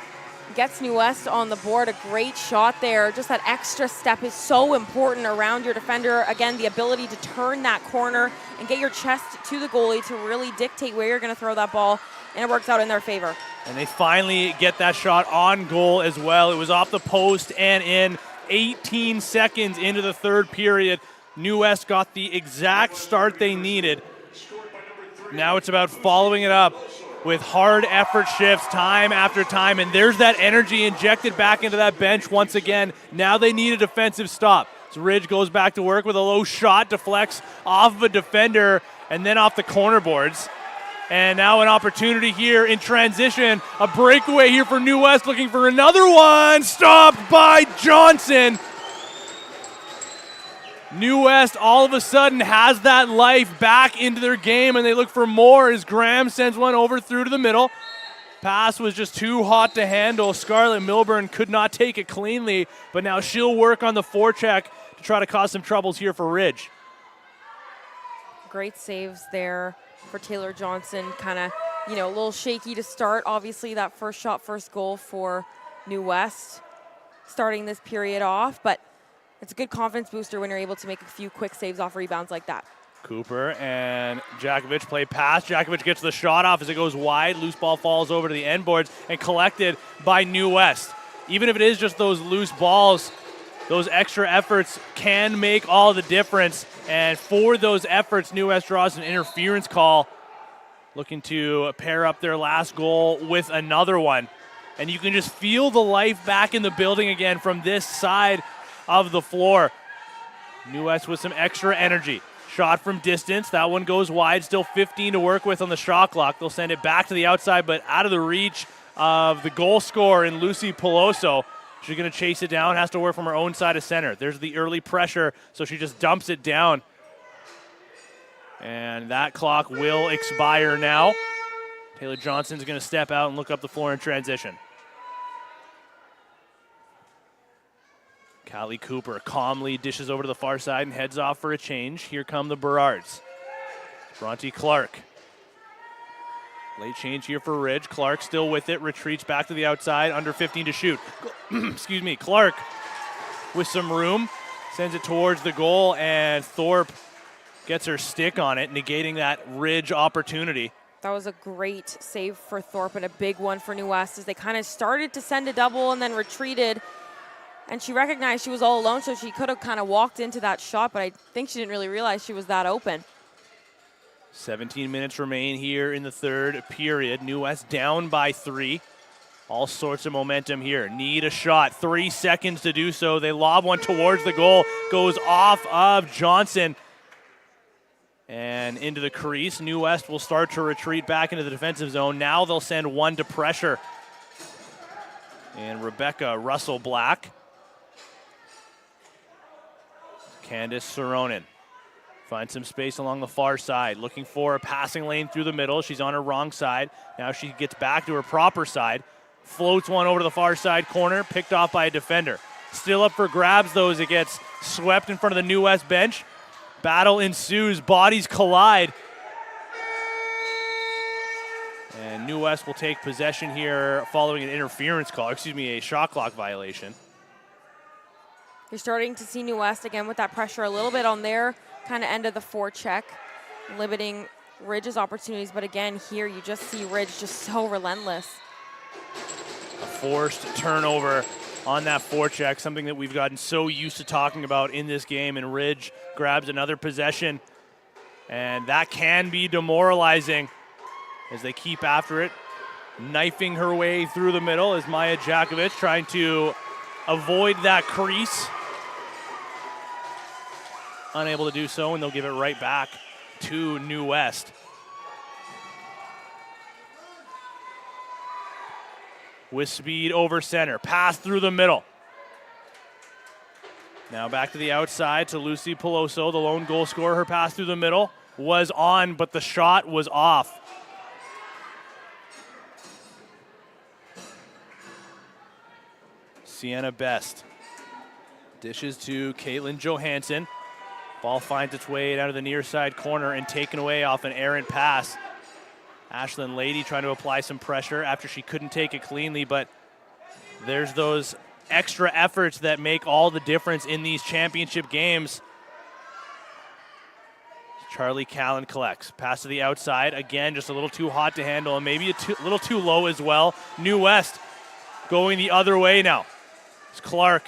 gets New West on the board. A great shot there. Just that extra step is so important around your defender. Again, the ability to turn that corner and get your chest to the goalie to really dictate where you're going to throw that ball, and it works out in their favor. And they finally get that shot on goal as well. It was off the post and in. 18 seconds into the third period, New West got the exact start they needed. Now it's about following it up with hard effort shifts time after time, and there's that energy injected back into that bench once again. Now they need a defensive stop. So Ridge goes back to work with a low shot, deflects off of a defender, and then off the corner boards. And now an opportunity here in transition. A breakaway here for New West, looking for another one. Stopped by Johnson. New West all of a sudden has that life back into their game, and they look for more as Graham sends one over through to the middle. Pass was just too hot to handle. Scarlett Milburn could not take it cleanly, but now she'll work on the forecheck to try to cause some troubles here for Ridge. Great saves there for Taylor Johnson. Kind of, a little shaky to start. Obviously, that first shot, first goal for New West starting this period off, but it's a good confidence booster when you're able to make a few quick saves off rebounds like that. Cooper and Jakovic play pass. Jakovic gets the shot off as it goes wide. Loose ball falls over to the end boards and collected by New West. Even if it is just those loose balls, those extra efforts can make all the difference. And for those efforts, New West draws an interference call, looking to pair up their last goal with another one. And you can just feel the life back in the building again from this side of the floor. New West with some extra energy. Shot from distance. That one goes wide. Still 15 to work with on the shot clock. They'll send it back to the outside, but out of the reach of the goal scorer in Lucy Peloso. She's going to chase it down. Has to work from her own side of center. There's the early pressure, so she just dumps it down. And that clock will expire now. Taylor Johnson's going to step out and look up the floor in transition. Callie Cooper calmly dishes over to the far side and heads off for a change. Here come the Berards. Bronte Clark. Late change here for Ridge. Clark still with it, retreats back to the outside, under 15 to shoot. Excuse me, Clark with some room, sends it towards the goal, and Thorpe gets her stick on it, negating that Ridge opportunity. That was a great save for Thorpe and a big one for New West as they kind of started to send a double and then retreated. And she recognized she was all alone, so she could have kind of walked into that shot, but I think she didn't really realize she was that open. 17 minutes remain here in the third period. New West down by 3. All sorts of momentum here. Need a shot. 3 seconds to do so. They lob one towards the goal. Goes off of Johnson. And into the crease. New West will start to retreat back into the defensive zone. Now they'll send one to pressure. And Rebecca Russell-Black. Candace Soronin finds some space along the far side, looking for a passing lane through the middle. She's on her wrong side. Now she gets back to her proper side, floats one over to the far side corner, picked off by a defender. Still up for grabs, though, as it gets swept in front of the New West bench. Battle ensues, bodies collide. And New West will take possession here following an interference call, a shot clock violation. You're starting to see New West again with that pressure a little bit on their kind of end of the forecheck, limiting Ridge's opportunities. But again, here you just see Ridge just so relentless. A forced turnover on that forecheck, something that we've gotten so used to talking about in this game. And Ridge grabs another possession, and that can be demoralizing as they keep after it. Knifing her way through the middle is Maya Jakovic, trying to avoid that crease. Unable to do so, and they'll give it right back to New West. With speed over center, pass through the middle. Now back to the outside to Lucy Peloso, the lone goal scorer. Her pass through the middle was on, but the shot was off. Sienna Best dishes to Caitlin Johansson. Ball finds its way out of the near side corner and taken away off an errant pass. Ashlyn Lady trying to apply some pressure after she couldn't take it cleanly, but There's those extra efforts that make all the difference in these championship games. Charlie Callan collects. Pass to the outside. Again, just a little too hot to handle and maybe a little too low as well. New West going the other way now. It's Clark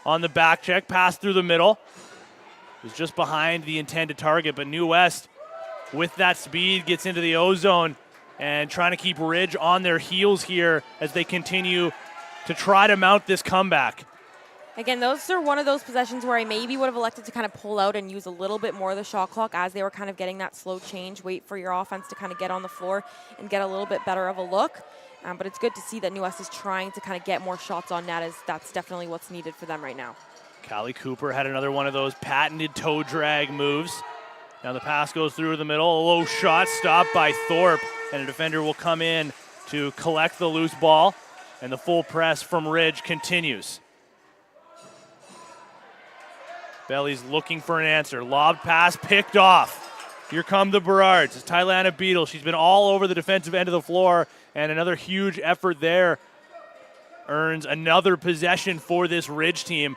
on the back check. Pass through the middle. It was just behind the intended target, but New West with that speed gets into the O-zone and trying to keep Ridge on their heels here as they continue to try to mount this comeback. Again, those are one of those possessions where I maybe would have elected to kind of pull out and use a little bit more of the shot clock as they were kind of getting that slow change, wait for your offense to kind of get on the floor and get a little bit better of a look. But it's good to see that New West is trying to kind of get more shots on net, as that's definitely what's needed for them right now. Callie Cooper had another one of those patented toe drag moves. Now the pass goes through the middle, a low shot stopped by Thorpe, and a defender will come in to collect the loose ball, and the full press from Ridge continues. Belly's looking for an answer. Lobbed pass picked off. Here come the Burrards. It's Tylana Beadle. She's been all over the defensive end of the floor, and another huge effort there earns another possession for this Ridge team.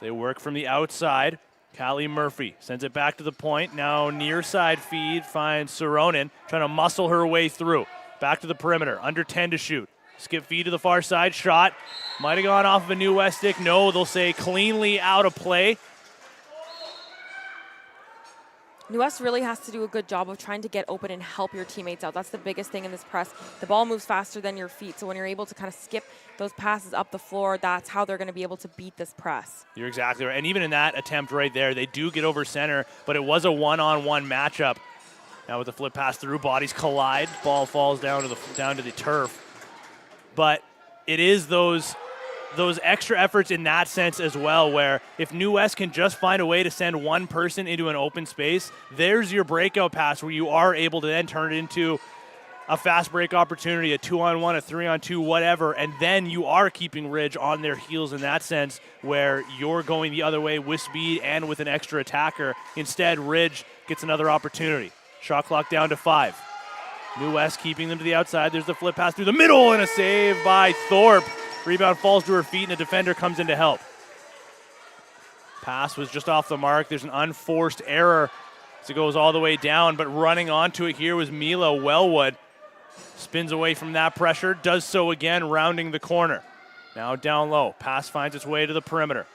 They work from the outside. Callie Murphy sends it back to the point. Now near side feed finds Saronin, trying to muscle her way through. Back to the perimeter, under 10 to shoot. Skip feed to the far side, shot. Might have gone off of a New West stick. No, they'll say cleanly out of play. New West really has to do a good job of trying to get open and help your teammates out. That's the biggest thing in this press. The ball moves faster than your feet, so when you're able to kind of skip those passes up the floor, that's how they're going to be able to beat this press. You're exactly right. And even in that attempt right there, they do get over center, but it was a one-on-one matchup. Now with the flip pass through, bodies collide, ball falls down to the turf. But it is those extra efforts in that sense as well, where if New West can just find a way to send one person into an open space, there's your breakout pass where you are able to then turn it into a fast break opportunity, a 2-on-1, a 3-on-2, whatever, and then you are keeping Ridge on their heels in that sense where you're going the other way with speed and with an extra attacker. Instead, Ridge gets another opportunity. Shot clock down to 5. New West keeping them to the outside. There's the flip pass through the middle and a save by Thorpe. Rebound falls to her feet and a defender comes in to help. Pass was just off the mark. There's an unforced error as it goes all the way down, but running onto it here was Mila Wellwood. Spins away from that pressure, does so again, rounding the corner. Now down low. Pass finds its way to the perimeter.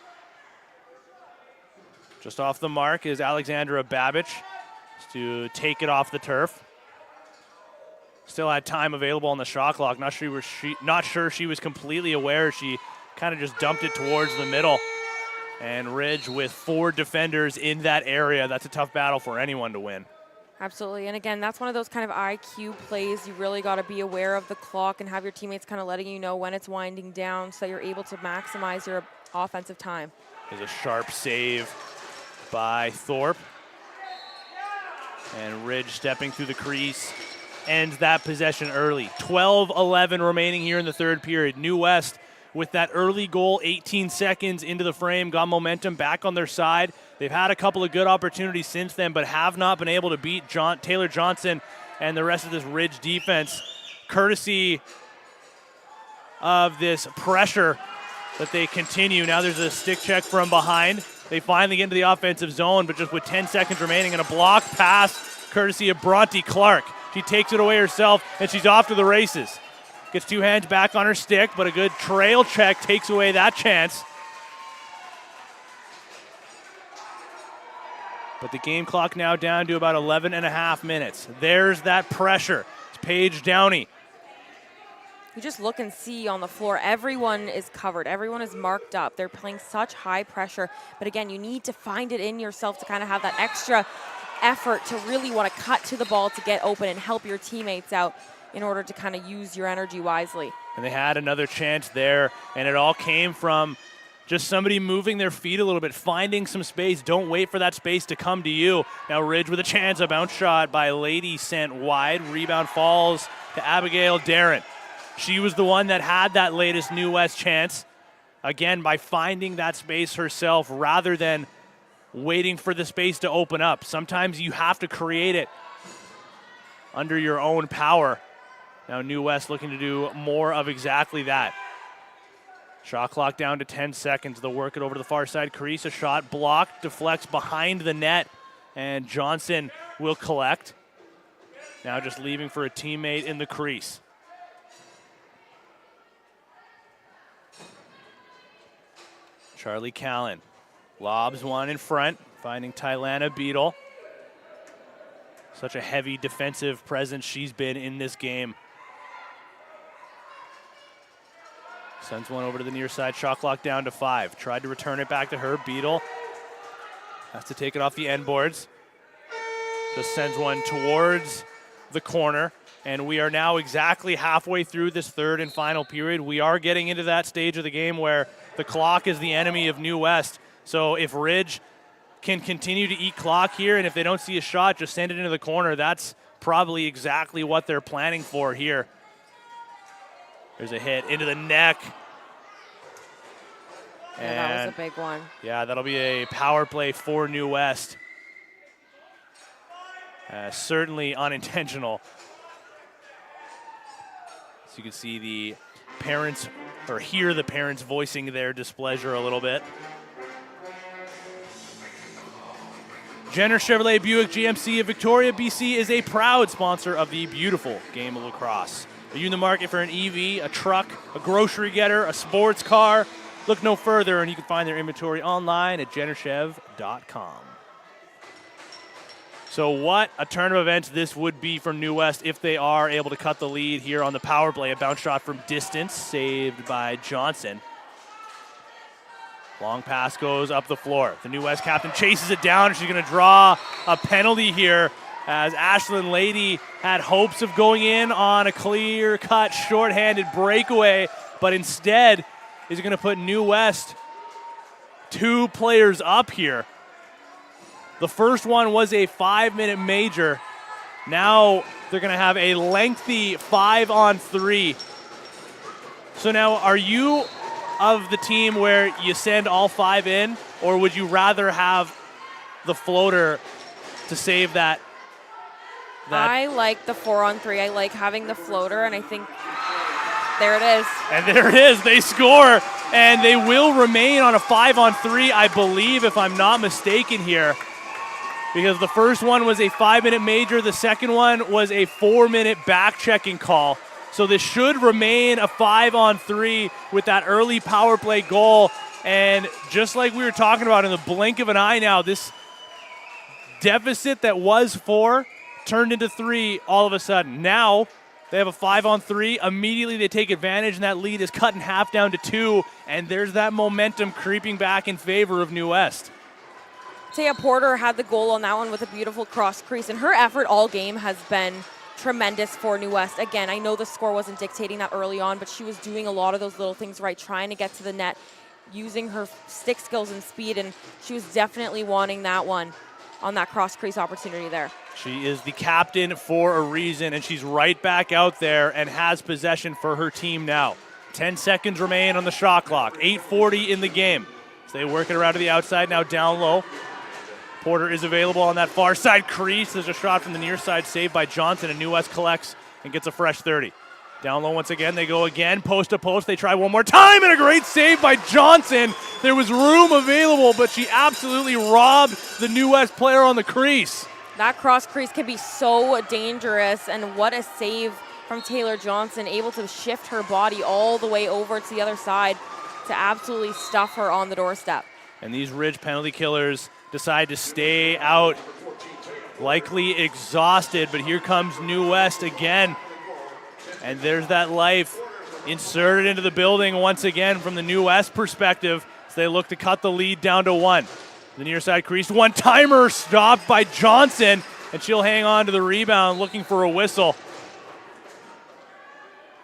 Just off the mark is Alexandra Babich to take it off the turf. Still had time available on the shot clock. Not sure she was completely aware. She kind of just dumped it towards the middle. And Ridge with 4 defenders in that area. That's a tough battle for anyone to win. Absolutely. And again, that's one of those kind of IQ plays. You really got to be aware of the clock and have your teammates kind of letting you know when it's winding down so you're able to maximize your offensive time. There's a sharp save by Thorpe. And Ridge stepping through the crease ends that possession early. 12-11 remaining here in the third period. New West with that early goal, 18 seconds into the frame, got momentum back on their side. They've had a couple of good opportunities since then, but have not been able to beat Taylor Johnson and the rest of this Ridge defense, courtesy of this pressure that they continue. Now there's a stick check from behind. They finally get into the offensive zone, but just with 10 seconds remaining and a block pass, courtesy of Bronte Clark. She takes it away herself, and she's off to the races. Gets 2 hands back on her stick, but a good trail check takes away that chance. But the game clock now down to about 11 and a half minutes. There's that pressure. It's Paige Downey. You just look and see on the floor, everyone is covered. Everyone is marked up. They're playing such high pressure. But again, you need to find it in yourself to kind of have that extra effort to really want to cut to the ball to get open and help your teammates out in order to kind of use your energy wisely. And they had another chance there, and it all came from just somebody moving their feet a little bit, finding some space. Don't wait for that space to come to you. Now Ridge with a chance, a bounce shot by Lady sent wide. Rebound falls to Abigail Darren. She was the one that had that latest New West chance. Again, by finding that space herself rather than waiting for the space to open up. Sometimes you have to create it under your own power. Now New West looking to do more of exactly that. Shot clock down to 10 seconds. They'll work it over to the far side crease. A shot blocked, deflects behind the net, and Johnson will collect. Now just leaving for a teammate in the crease. Charlie Callan lobs one in front, finding Tylana Beadle. Such a heavy defensive presence she's been in this game. Sends one over to the near side, shot clock down to 5. Tried to return it back to her. Beadle has to take it off the end boards. Just sends one towards the corner. And we are now exactly halfway through this third and final period. We are getting into that stage of the game where the clock is the enemy of New West. So if Ridge can continue to eat clock here, and if they don't see a shot, just send it into the corner, that's probably exactly what they're planning for here. There's a hit into the neck. Yeah, that was a big one. Yeah, that'll be a power play for New West. Certainly unintentional. So you can see the parents, or hear the parents voicing their displeasure a little bit. Jenner Chevrolet Buick GMC of Victoria, BC is a proud sponsor of the beautiful game of lacrosse. Are you in the market for an EV, a truck, a grocery getter, a sports car? Look no further, and you can find their inventory online at jennerchev.com. So what a turn of events this would be for New West if they are able to cut the lead here on the power play. A bounce shot from distance, saved by Johnson. Long pass goes up the floor. The New West captain chases it down, and she's going to draw a penalty here, as Ashlyn Lady had hopes of going in on a clear-cut, shorthanded breakaway, but instead is going to put New West 2 players up here. The first one was a 5-minute major. Now they're going to have a lengthy 5-on-3. So now, are you of the team where you send all 5 in, or would you rather have the floater to save that? I like the 4-on-3. I like having the floater, and I think there it is. And there it is. They score, and they will remain on a 5-on-3, I believe, if I'm not mistaken here, because the first one was a 5-minute major. The second one was a 4-minute back-checking call. So this should remain a 5-on-3 with that early power play goal. And just like we were talking about, in the blink of an eye now, this deficit that was 4 turned into 3 all of a sudden. Now they have a 5-on-3. Immediately they take advantage, and that lead is cut in half down to 2. And there's that momentum creeping back in favor of New West. Taya Porter had the goal on that one with a beautiful cross crease, and her effort all game has been tremendous for New West. Again, I know the score wasn't dictating that early on, but she was doing a lot of those little things right, trying to get to the net, using her stick skills and speed, and she was definitely wanting that one on that cross crease opportunity there. She is the captain for a reason, and she's right back out there and has possession for her team now. 10 seconds remain on the shot clock. 8:40 in the game. So they work it around to the outside now, down low. Porter is available on that far side crease. There's a shot from the near side, saved by Johnson, and New West collects and gets a fresh 30. Down low once again, they go again, post to post. They try one more time, and a great save by Johnson. There was room available, but she absolutely robbed the New West player on the crease. That cross crease can be so dangerous, and what a save from Taylor Johnson, able to shift her body all the way over to the other side to absolutely stuff her on the doorstep. And these Ridge penalty killers decide to stay out, likely exhausted, but here comes New West again. And there's that life inserted into the building once again from the New West perspective, as they look to cut the lead down to 1. The near side crease, one-timer stopped by Johnson, and she'll hang on to the rebound, looking for a whistle.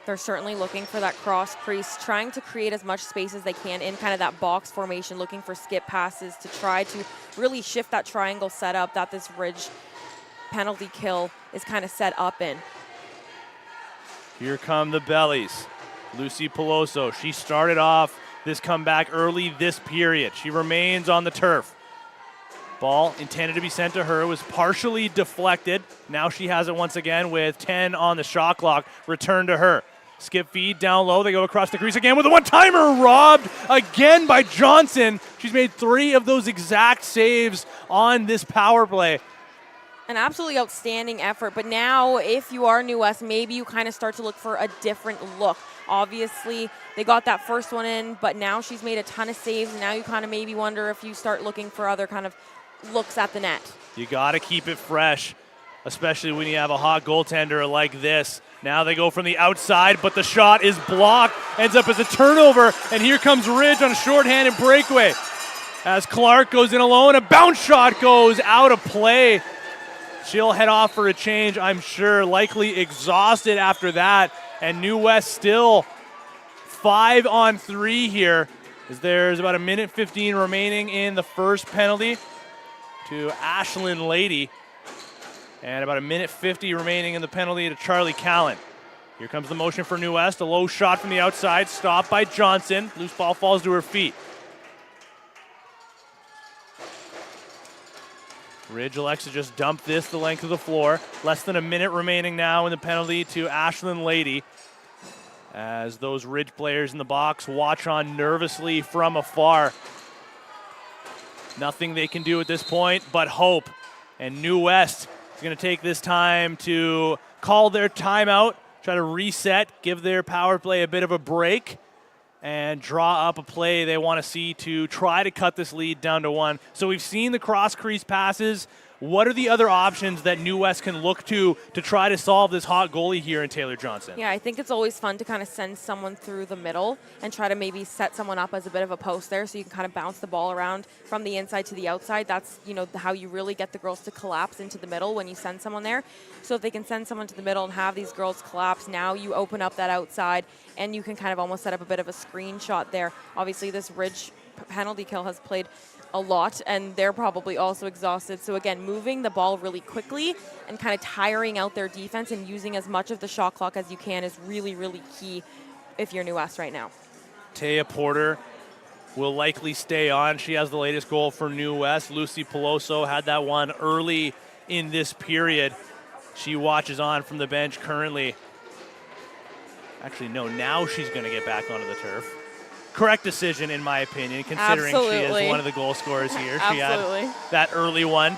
They're certainly looking for that cross crease, trying to create as much space as they can in kind of that box formation, looking for skip passes to try to really shift that triangle setup that this Ridge penalty kill is kind of set up in. Here come the Bellies. Lucy Peloso, she started off this comeback early this period. She remains on the turf. Ball intended to be sent to her, was partially deflected. Now she has it once again with 10 on the shot clock. Return to her. Skip feed down low. They go across the crease again with a one-timer, robbed again by Johnson. She's made 3 of those exact saves on this power play. An absolutely outstanding effort, but now if you are New West, maybe you kind of start to look for a different look. Obviously, they got that first one in, but now she's made a ton of saves, and now you kind of maybe wonder if you start looking for other kind of looks at the net. You got to keep it fresh, especially when you have a hot goaltender like this. Now they go from the outside, but the shot is blocked, ends up as a turnover, and here comes Ridge on a shorthanded breakaway. As Clark goes in alone, a bounce shot goes out of play. She'll head off for a change, I'm sure, likely exhausted after that. And New West still 5 on 3 here, as there's about 1:15 remaining in the first penalty to Ashlyn Lady. And about 1:50 remaining in the penalty to Charlie Callan. Here comes the motion for New West. A low shot from the outside, stopped by Johnson. Loose ball falls to her feet. Ridge elects to just dump this the length of the floor. Less than a minute remaining now in the penalty to Ashlyn Lady, as those Ridge players in the box watch on nervously from afar. Nothing they can do at this point but hope. And New West is going to take this time to call their timeout, try to reset, give their power play a bit of a break, and draw up a play they want to see to try to cut this lead down to 1. So we've seen the cross-crease passes. What are the other options that New West can look to try to solve this hot goalie here in Taylor Johnson? Yeah, I think it's always fun to kind of send someone through the middle and try to maybe set someone up as a bit of a post there so you can kind of bounce the ball around from the inside to the outside. That's, how you really get the girls to collapse into the middle when you send someone there. So if they can send someone to the middle and have these girls collapse, now you open up that outside and you can kind of almost set up a bit of a screen shot there. Obviously, this Ridge penalty kill has played a lot, and they're probably also exhausted. So again, moving the ball really quickly and kind of tiring out their defense and using as much of the shot clock as you can is really, really key if you're New West right now. Taya Porter will likely stay on. She has the latest goal for New West. Lucy Peloso had that one early in this period. She watches on from the bench currently. Actually, no, now she's going to get back onto the turf. Correct decision, in my opinion, considering she is one of the goal scorers here. She had that early one.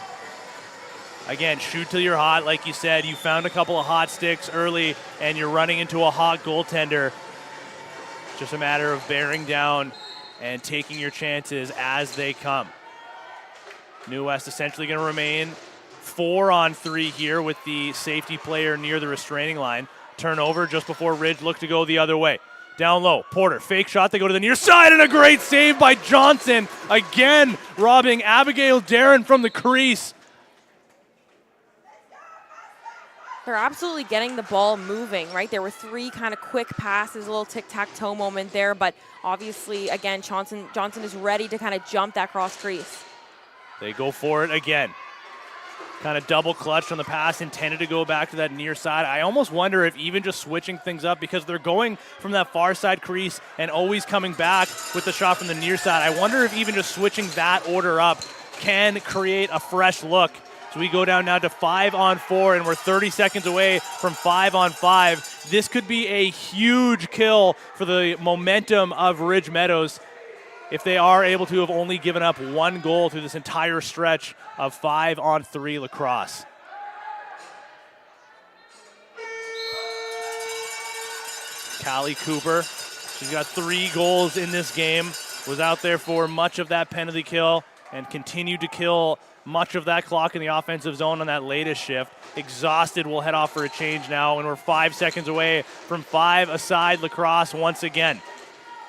Again, shoot till you're hot. Like you said, you found a couple of hot sticks early, and you're running into a hot goaltender. Just a matter of bearing down and taking your chances as they come. New West essentially going to remain 4 on 3 here with the safety player near the restraining line. Turnover just before Ridge looked to go the other way. Down low, Porter, fake shot, they go to the near side, and a great save by Johnson. Again, robbing Abigail Darren from the crease. They're absolutely getting the ball moving, right? There were 3 kind of quick passes, a little tic-tac-toe moment there, but obviously, again, Johnson is ready to kind of jump that cross crease. They go for it again. Kind of double clutched on the pass, intended to go back to that near side. I almost wonder if even just switching things up, because they're going from that far side crease and always coming back with the shot from the near side. I wonder if even just switching that order up can create a fresh look. So we go down now to 5 on 4, and we're 30 seconds away from 5 on 5. This could be a huge kill for the momentum of Ridge Meadows if they are able to have only given up 1 goal through this entire stretch of 5 on 3 lacrosse. Callie Cooper, she's got 3 goals in this game, was out there for much of that penalty kill and continued to kill much of that clock in the offensive zone on that latest shift. Exhausted, will head off for a change now, and we're 5 seconds away from 5-a-side lacrosse once again.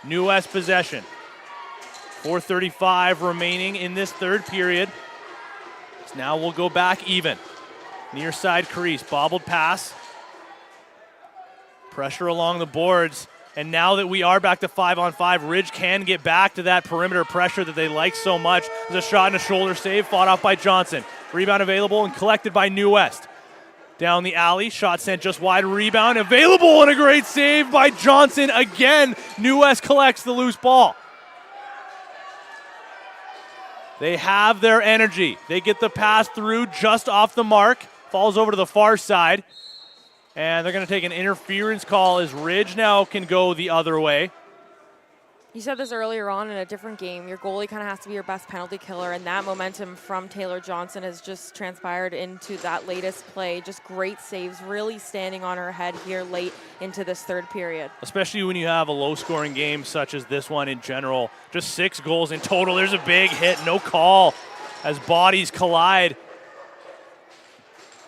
New West possession. 4:35 remaining in this third period. So now we'll go back even. Near side crease, bobbled pass. Pressure along the boards. And now that we are back to 5 on 5, Ridge can get back to that perimeter pressure that they like so much. There's a shot and a shoulder save, fought off by Johnson. Rebound available and collected by New West. Down the alley, shot sent just wide, rebound available, and a great save by Johnson. Again, New West collects the loose ball. They have their energy. They get the pass through just off the mark. Falls over to the far side. And they're going to take an interference call as Ridge now can go the other way. You said this earlier on in a different game. Your goalie kind of has to be your best penalty killer, and that momentum from Taylor Johnson has just transpired into that latest play. Just great saves, really standing on her head here late into this third period. Especially when you have a low-scoring game such as this one in general. Just 6 goals in total. There's a big hit, no call as bodies collide.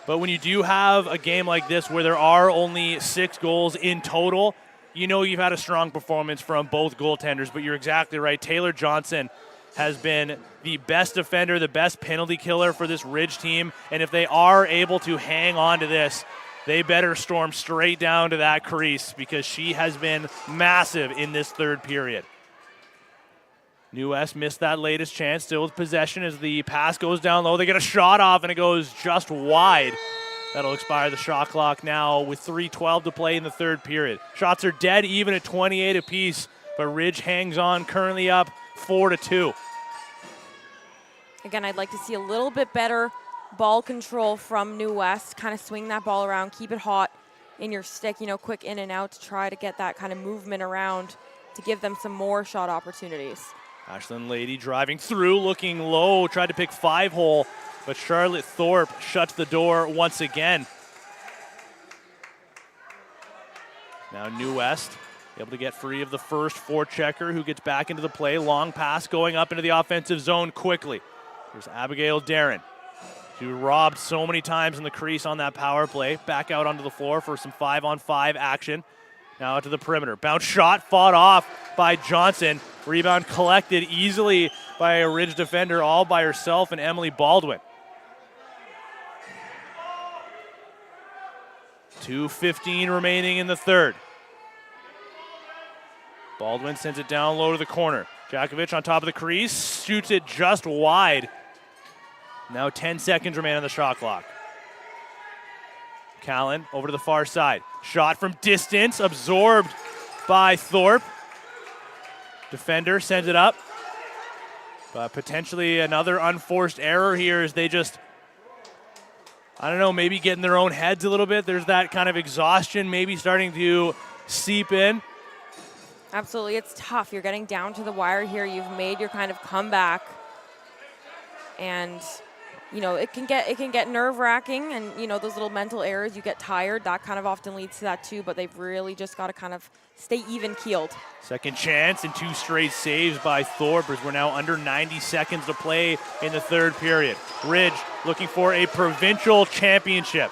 But when you do have a game like this where there are only 6 goals in total, you know you've had a strong performance from both goaltenders, but you're exactly right. Taylor Johnson has been the best defender, the best penalty killer for this Ridge team, and if they are able to hang on to this, they better storm straight down to that crease because she has been massive in this third period. New West missed that latest chance, still with possession as the pass goes down low. They get a shot off, and it goes just wide. That'll expire the shot clock now with 3:12 to play in the third period. Shots are dead even at 28 apiece, but Ridge hangs on, currently up 4-2. Again, I'd like to see a little bit better ball control from New West. Kind of swing that ball around, keep it hot in your stick, quick in and out to try to get that kind of movement around to give them some more shot opportunities. Ashland Lady driving through, looking low, tried to pick 5-hole. But Charlotte Thorpe shuts the door once again. Now New West able to get free of the first forechecker who gets back into the play. Long pass going up into the offensive zone quickly. Here's Abigail Darren. She was robbed so many times in the crease on that power play. Back out onto the floor for some 5-on-5 action. Now out to the perimeter. Bounce shot fought off by Johnson. Rebound collected easily by a Ridge defender all by herself and Emily Baldwin. 2:15 remaining in the third. Baldwin sends it down low to the corner. Jakovic on top of the crease, shoots it just wide. Now 10 seconds remain on the shot clock. Callan over to the far side. Shot from distance, absorbed by Thorpe. Defender sends it up. But potentially another unforced error here as they just, I don't know, maybe get in their own heads a little bit. There's that kind of exhaustion maybe starting to seep in. Absolutely, it's tough. You're getting down to the wire here. You've made your kind of comeback. And, it can get nerve-wracking and, those little mental errors, you get tired. That kind of often leads to that too, but they've really just got to kind of stay even-keeled. Second chance and 2 straight saves by Thorpe as we're now under 90 seconds to play in the third period. Ridge looking for a provincial championship.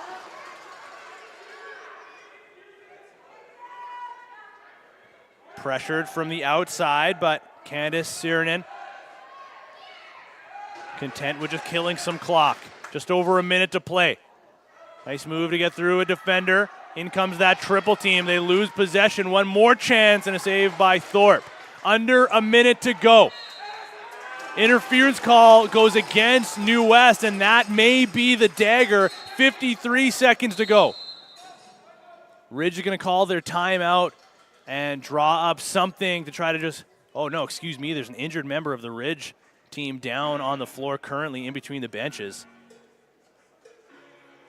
Pressured from the outside, but Candace Sirenen content with just killing some clock. Just over a minute to play. Nice move to get through a defender. In comes that triple team. They lose possession. One more chance and a save by Thorpe. Under a minute to go. Interference call goes against New West, and that may be the dagger. 53 seconds to go. Ridge is going to call their timeout and draw up something to try to just, oh no, excuse me, there's an injured member of the Ridge team down on the floor currently in between the benches.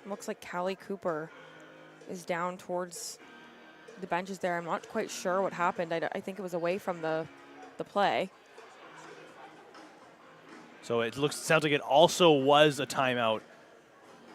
Looks like Callie Cooper is down towards the benches there. I'm not quite sure what happened. I think it was away from the play. So it sounds like it also was a timeout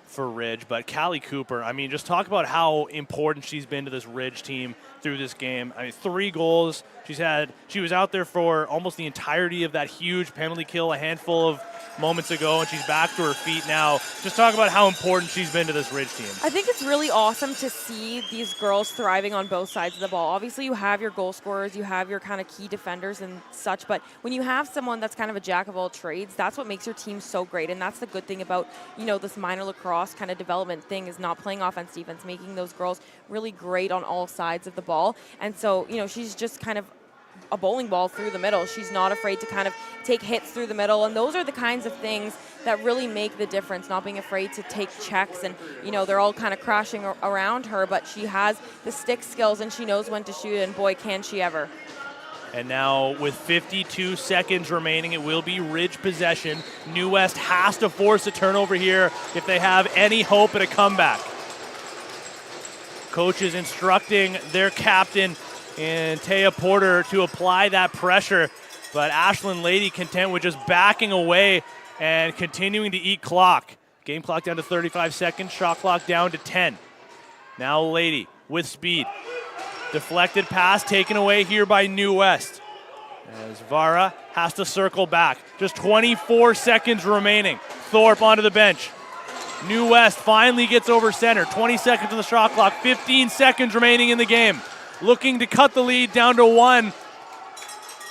for Ridge, but Callie Cooper, just talk about how important she's been to this Ridge team through this game. 3 goals. She was out there for almost the entirety of that huge penalty kill a handful of moments ago, and she's back to her feet now. Just talk about how important she's been to this Ridge team. I think it's really awesome to see these girls thriving on both sides of the ball. Obviously, you have your goal scorers, you have your kind of key defenders and such, but when you have someone that's kind of a jack of all trades, that's what makes your team so great, and that's the good thing about, this minor lacrosse kind of development thing is not playing offense, defense, making those girls really great on all sides of the ball. And so, she's just kind of a bowling ball through the middle. She's not afraid to kind of take hits through the middle, and those are the kinds of things that really make the difference, not being afraid to take checks, and they're all kind of crashing around her, but she has the stick skills and she knows when to shoot, and boy, can she ever. And now with 52 seconds remaining, it will be Ridge possession. New West has to force a turnover here if they have any hope at a comeback. Coaches instructing their captain and Taya Porter to apply that pressure, but Ashland Lady content with just backing away and continuing to eat clock. Game clock down to 35 seconds, shot clock down to 10. Now Lady with speed. Deflected pass taken away here by New West. As Vara has to circle back. Just 24 seconds remaining. Thorpe onto the bench. New West finally gets over center. 20 seconds on the shot clock. 15 seconds remaining in the game. Looking to cut the lead down to 1.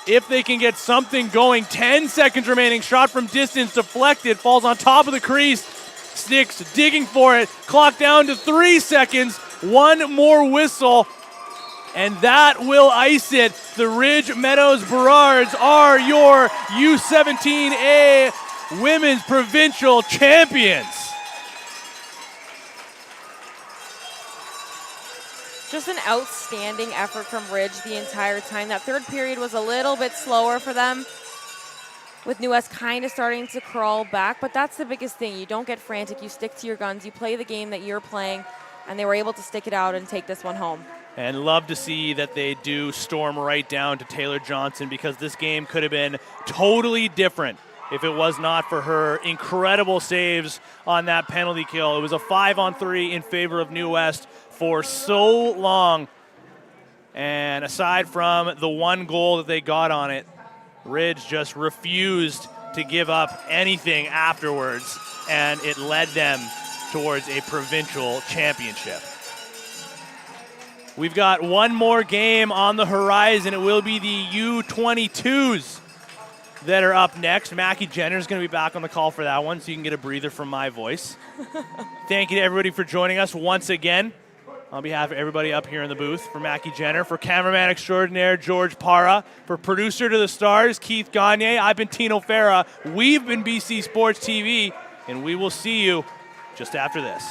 If they can get something going. 10 seconds remaining. Shot from distance. Deflected. Falls on top of the crease. Sticks digging for it. Clock down to 3 seconds. One more whistle. And that will ice it. The Ridge Meadows Burrards are your U17A Women's Provincial Champions. Just an outstanding effort from Ridge the entire time. That third period was a little bit slower for them, with New West kind of starting to crawl back, but that's the biggest thing. You don't get frantic, you stick to your guns, you play the game that you're playing, and they were able to stick it out and take this one home. And love to see that they do storm right down to Taylor Johnson, because this game could have been totally different if it was not for her incredible saves on that penalty kill. It was a 5-on-3 in favor of New West for so long. And aside from the one goal that they got on it, Ridge just refused to give up anything afterwards, and it led them towards a provincial championship. We've got one more game on the horizon. It will be the U22s that are up next. Mackie Jenner's going to be back on the call for that one, so you can get a breather from my voice. Thank you to everybody for joining us once again. On behalf of everybody up here in the booth, for Mackie Jenner, for cameraman extraordinaire George Parra, for producer to the stars Keith Gagne, I've been Tino Farah. We've been BC Sports TV, and we will see you just after this.